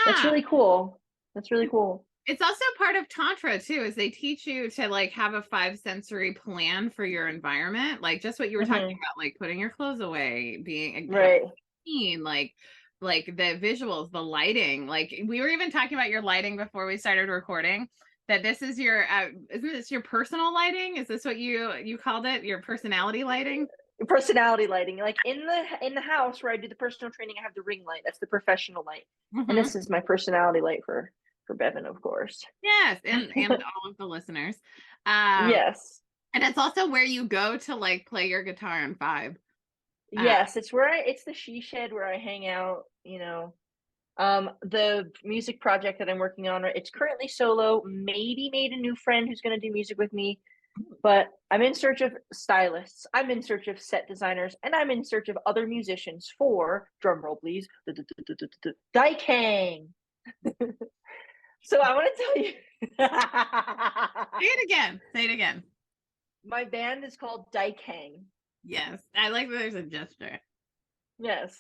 That's yeah, really cool. That's really cool. it's also part of tantra too, is they teach you to like have a five sensory plan for your environment, like just what you were talking Hmm. about, like putting your clothes away, being having Right. clean, like the visuals, the lighting. Like we were even talking about your lighting before we started recording, that this is your isn't this your personal lighting? Is this what you called it, your personality lighting? Personality lighting, like in the house where I do the personal training, I have the ring light. That's the professional light, and Mm-hmm. this is my personality light for Bevan, of course. Yes, and all of the listeners. um Yes. and it's also where you go to like play your guitar and vibe. uh Yes, it's the she shed where I hang out, the music project that I'm working on, it's currently solo, maybe made a new friend who's going to do music with me, but I'm in search of stylists, I'm in search of set designers, and I'm in search of other musicians for, drum roll please, Dyke Hang. So I want to tell you, say it again. my band is called Dyke Hang. Yes, I like that there's a gesture. Yes.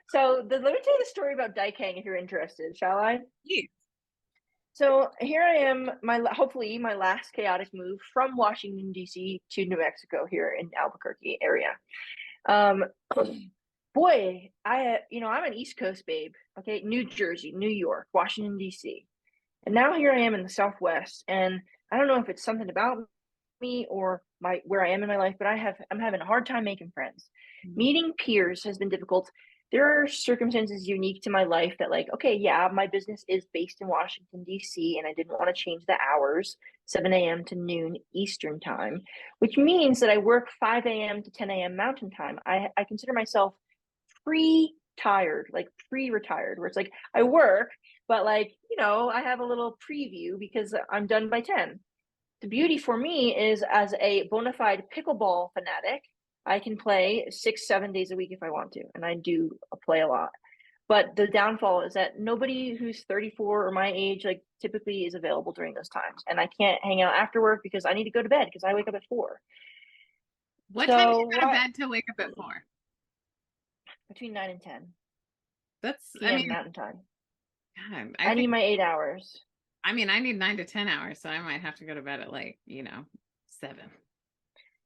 So let me tell you the story about Dyke Hang if you're interested, shall I? Yes. So here I am, hopefully my last chaotic move from Washington D.C. to New Mexico here in Albuquerque area. Um, boy, I'm an East Coast babe. Okay, New Jersey, New York, Washington D.C., and now here I am in the Southwest, and I don't know if it's something about me or my where I am in my life, but I'm having a hard time making friends. Meeting peers has been difficult. There are circumstances unique to my life that, like, okay, yeah, my business is based in Washington, D.C., and I didn't want to change the hours, 7 a.m. to noon Eastern time, which means that I work 5 a.m. to 10 a.m. Mountain time. I consider myself pre-tired, like pre-retired, where it's like I work, but like, I have a little preview because I'm done by 10. The beauty for me is, as a bona fide pickleball fanatic, I can play 6, 7 days a week if I want to, and I do play a lot. But the downfall is that nobody who's 34 or my age, like, typically is available during those times, and I can't hang out after work because I need to go to bed because I wake up at 4. What time do So you go to what? bed to wake up at 4? Between 9 and 10 I p.m. mean, Mountain Time. God, I need my 8 hours. I need 9 to 10 hours, so I might have to go to bed at like, 7.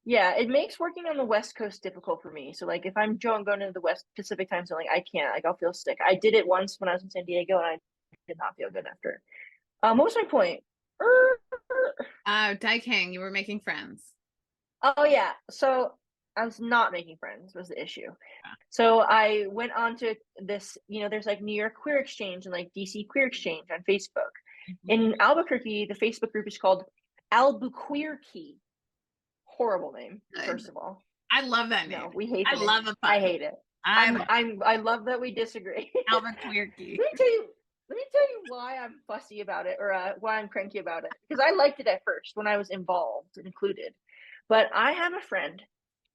Yeah, it makes working on the West Coast difficult for me. So like if I'm going to the West Pacific time zone, like I can't, like I'll feel sick. I did it once when I was in San Diego and I did not feel good after. What was my point? Dyke Hang, you were making friends. Oh yeah. So I was not making friends was the issue. Yeah. So I went on to this, there's like New York Queer Exchange and like DC Queer Exchange on Facebook. Mhm. In Albuquerque, the Facebook group is called Albuquerque. Horrible name, Good. first of all. I love that name. No, we hate I the name. love a I pun. hate it. I love I love that we disagree. Albuquerque. let me tell you let me tell you why I'm fussy about it, or why I'm cranky about it. Because I liked it at first when I was involved and included. But I have a friend.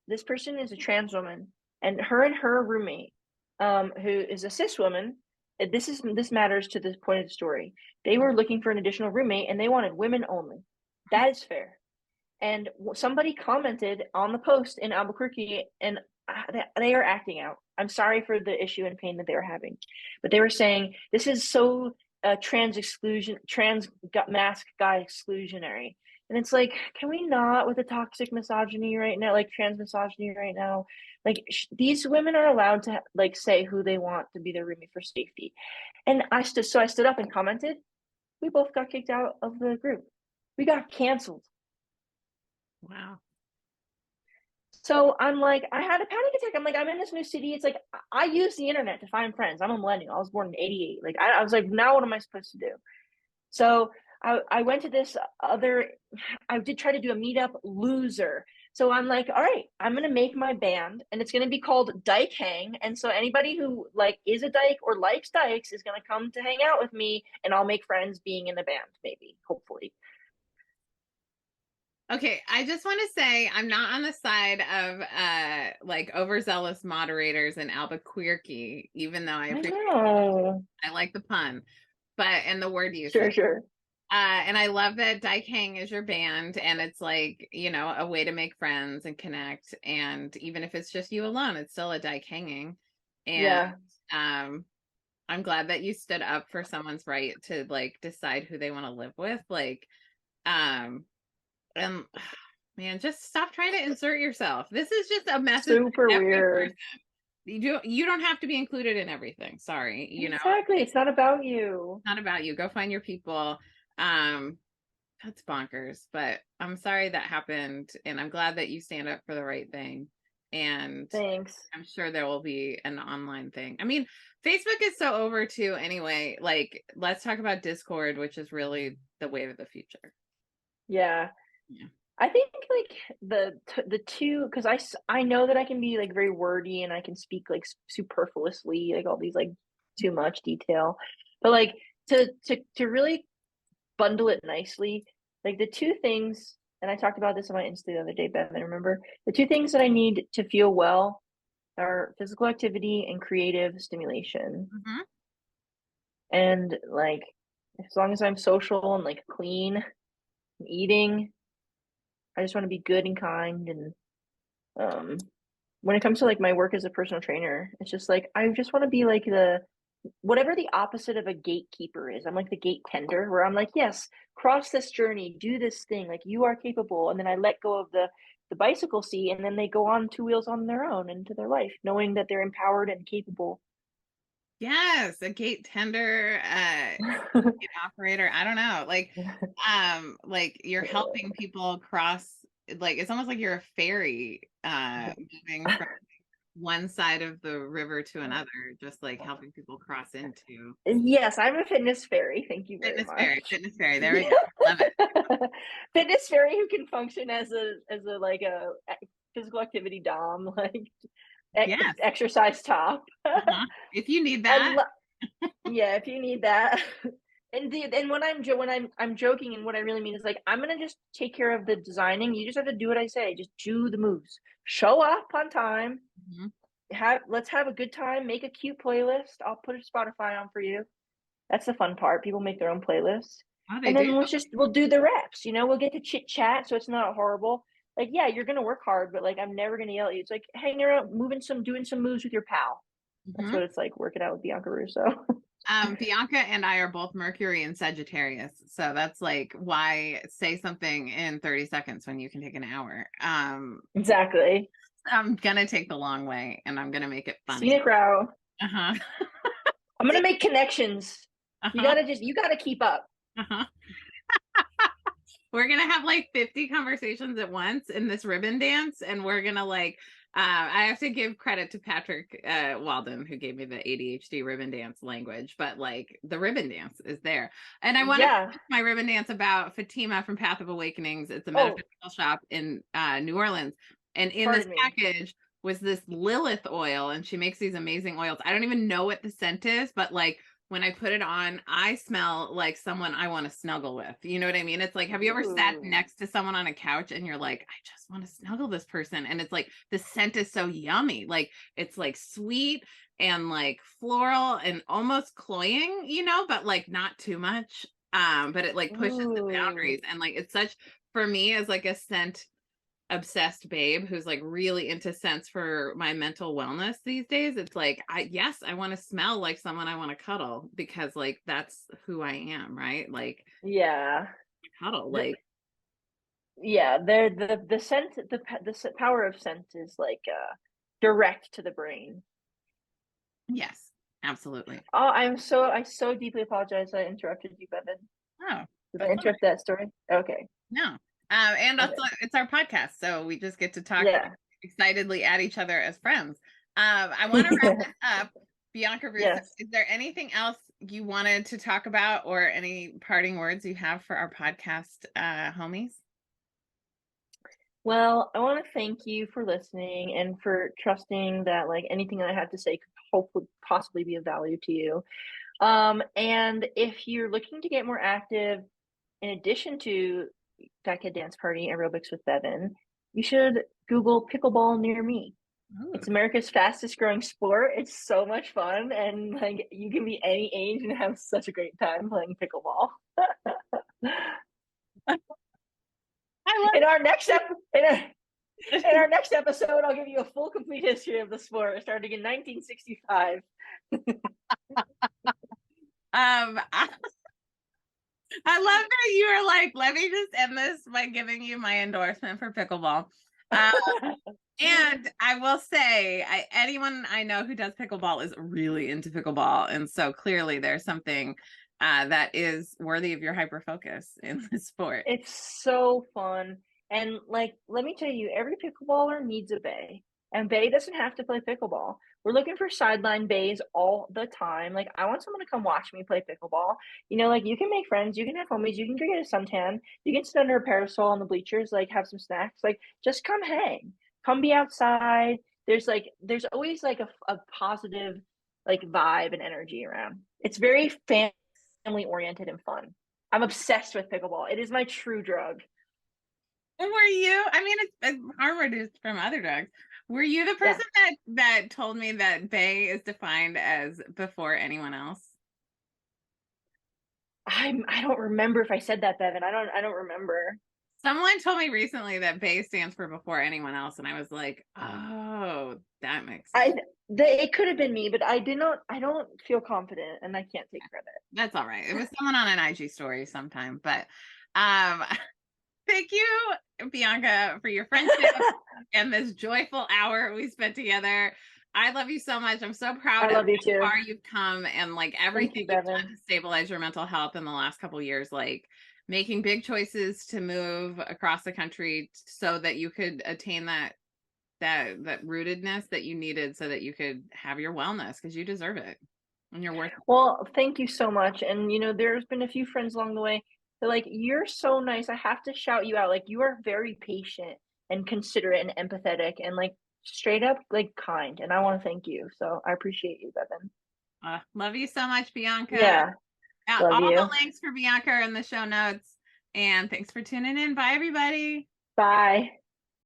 This person is a trans woman, and her roommate, who is a cis woman. This matters to the point of the story. They were looking for an additional roommate, and they wanted women only. That is fair. And somebody commented on the post in Albuquerque, and they are acting out. I'm sorry for the issue and pain that they were having, but they were saying this is so trans mask guy exclusionary. And it's like, can we not, with the toxic misogyny right now, like trans misogyny right now? Like these women are allowed to like say who they want to be their roommate for safety. And I stood up and commented. We both got kicked out of the group. We got canceled. Wow. So I'm like, I had a panic attack. I'm like, I'm in this new city. It's like, I use the internet to find friends. I'm a millennial. I was born in 88. Like, I was like, now what am I supposed to do? So I went to this I did try to do a meetup loser. So I'm like, all right, I'm going to make my band and it's going to be called Dyke Hang. And so anybody who like is a dyke or likes dykes is going to come to hang out with me and I'll make friends being in the band, maybe, hopefully. Okay, I just want to say I'm not on the side of like overzealous moderators in Albuquerque, even though I I appreciate know. I like the pun, but and the word Sure, usage. sure. And I love that Dyke Hang is your band, and it's like, a way to make friends and connect. And even if it's just you alone, it's still a Dyke hanging. And Yeah. um, I'm glad that you stood up for someone's right to like decide who they want to live with. Like, and man, just stop trying to insert yourself. This is just a message to Super every weird. person. You don't have to be included in everything. Sorry, Exactly. It's not about you. not about you. Go find your people. Um, that's bonkers, but I'm sorry that happened, and I'm glad that you stand up for the right thing. And Thanks. I'm sure there will be an online thing. I mean, Facebook is so over too anyway. Like, let's talk about Discord, which is really the wave of the future. Yeah. Yeah. I think like the two, because I know that I can be like very wordy and I can speak like superfluously, like all these like too much detail, but like to really bundle it nicely, like the two things, and I talked about this on my Insta the other day, Bevan, remember? The two things that I need to feel well are physical activity and creative stimulation. Mhm. And like as long as I'm social and like clean and eating, I just want to be good and kind. And when it comes to like my work as a personal trainer, it's just like I just want to be like the whatever the opposite of a gatekeeper is. I'm like the gate tender where I'm like, yes, cross this journey, do this thing, like you are capable. And then I let go of the the bicycle seat, and then they go on two wheels on their own into their life, knowing that they're empowered and capable. Yes, a gate tender, gate operator. I don't know. Like you're helping people cross, like it's almost like you're a ferry moving from one side of the river to another, just like helping people cross into Yes, I'm a fitness fairy. Thank you very much. Fitness fairy. There we go. Love it. Fitness fairy who can function as a like a physical activity dom, like Yes. exercise top. If you need that. Yeah, if you need that. And when I'm joking, and what I really mean is like I'm gonna just take care of the designing. You just have to do what I say. Just do the moves. Show up on time. Let's have a good time. Make a cute playlist. I'll put a Spotify on for you. That's the fun part. People make their own playlists. Oh, And they then do. we'll do the reps, we'll get to chit chat so it's not horrible. Like, yeah, you're gonna work hard, but like I'm never gonna yell at you. It's like hanging around, doing some moves with your pal. That's what it's like working out with Bianca Russo. Bianca and I are both Mercury and Sagittarius. So that's like why say something in 30 seconds when you can take an hour. Exactly. I'm gonna take the long way and I'm gonna make it funny. Scenic route. Uh-huh. I'm gonna make connections. You gotta keep up. We're gonna have like 50 conversations at once in this ribbon dance, and we're gonna like I have to give credit to Patrick Walden, who gave me the ADHD ribbon dance language, but like the ribbon dance is there. And I want to my ribbon dance about Fatima from Path of Awakenings. It's a metaphysical shop in New Orleans. And in this package was this Lilith oil, and she makes these amazing oils. I don't even know what the scent is, but like when I put it on, I smell like someone I want to snuggle with. You know what I mean? It's like, have you ever sat next to someone on a couch and you're like, I just want to snuggle this person? And it's like, the scent is so yummy. Like, it's like sweet and like floral and almost cloying, but like not too much. But it like pushes the boundaries. And like, it's such, for me as like a scent obsessed babe who's like really into scents for my mental wellness these days, it's like I want to smell like someone I want to cuddle, because like that's who I am, right? Like cuddle, like the scent, the power of scent is like direct to the brain. Yes, absolutely. I so deeply apologize I interrupted you, Bevan. Did I interrupt that story? Okay. No. And also it's our podcast, so we just get to talk excitedly at each other as friends. I want to wrap this up. Bianca Russo, is there anything else you wanted to talk about, or any parting words you have for our podcast homies? Well, I want to thank you for listening and for trusting that like anything I have to say could hopefully possibly be of value to you. And if you're looking to get more active, in addition to Fat Kid Dance Party aerobics with Bevan, you should Google pickleball near me. It's America's fastest growing sport. It's so much fun, and like you can be any age and have such a great time playing pickleball. In our next episode, I'll give you a full complete history of the sport starting in 1965. I love that you are like, let me just end this by giving you my endorsement for pickleball. And I will say, anyone I know who does pickleball is really into pickleball. And so clearly there's something that is worthy of your hyper focus in the sport. It's so fun. And like, let me tell you, every pickleballer needs a bae. And bae doesn't have to play pickleball. We're looking for sideline baes all the time. Like, I want someone to come watch me play pickleball. Like you can make friends, you can have homies, you can go get a suntan, you can sit under a parasol on the bleachers, like have some snacks. Like, just come hang, come be outside. There's always like a positive like vibe and energy around. It's very family oriented and fun. I'm obsessed with pickleball. It is my true drug. Were you? I mean, it's harm reduced from other drugs. Were you the person that told me that bae is defined as before anyone else? I don't remember if I said that, Bevan. I don't remember. Someone told me recently that bae stands for before anyone else, and I was like, oh, that makes sense. It could have been me, but I don't feel confident, and I can't take credit. That's all right. It was someone on an IG story sometime, but Thank you, Bianca, for your friendship and this joyful hour we spent together. I love you so much. I'm so proud I of love you how too. far you've come and like everything you've done Bevan. to stabilize your mental health in the last couple of years, like making big choices to move across the country so that you could attain that rootedness that you needed so that you could have your wellness because you deserve it and you're worth it. Well, thank you so much. And there's been a few friends along the way. They're like, "You're so nice." I have to shout you out. Like, you are very patient and considerate and empathetic and like straight up like kind. And I want to thank you. So I appreciate you, Bevan. Love you so much, Bianca. Yeah, love All the you. links for Bianca are in the show notes. And thanks for tuning in. Bye, everybody. Bye.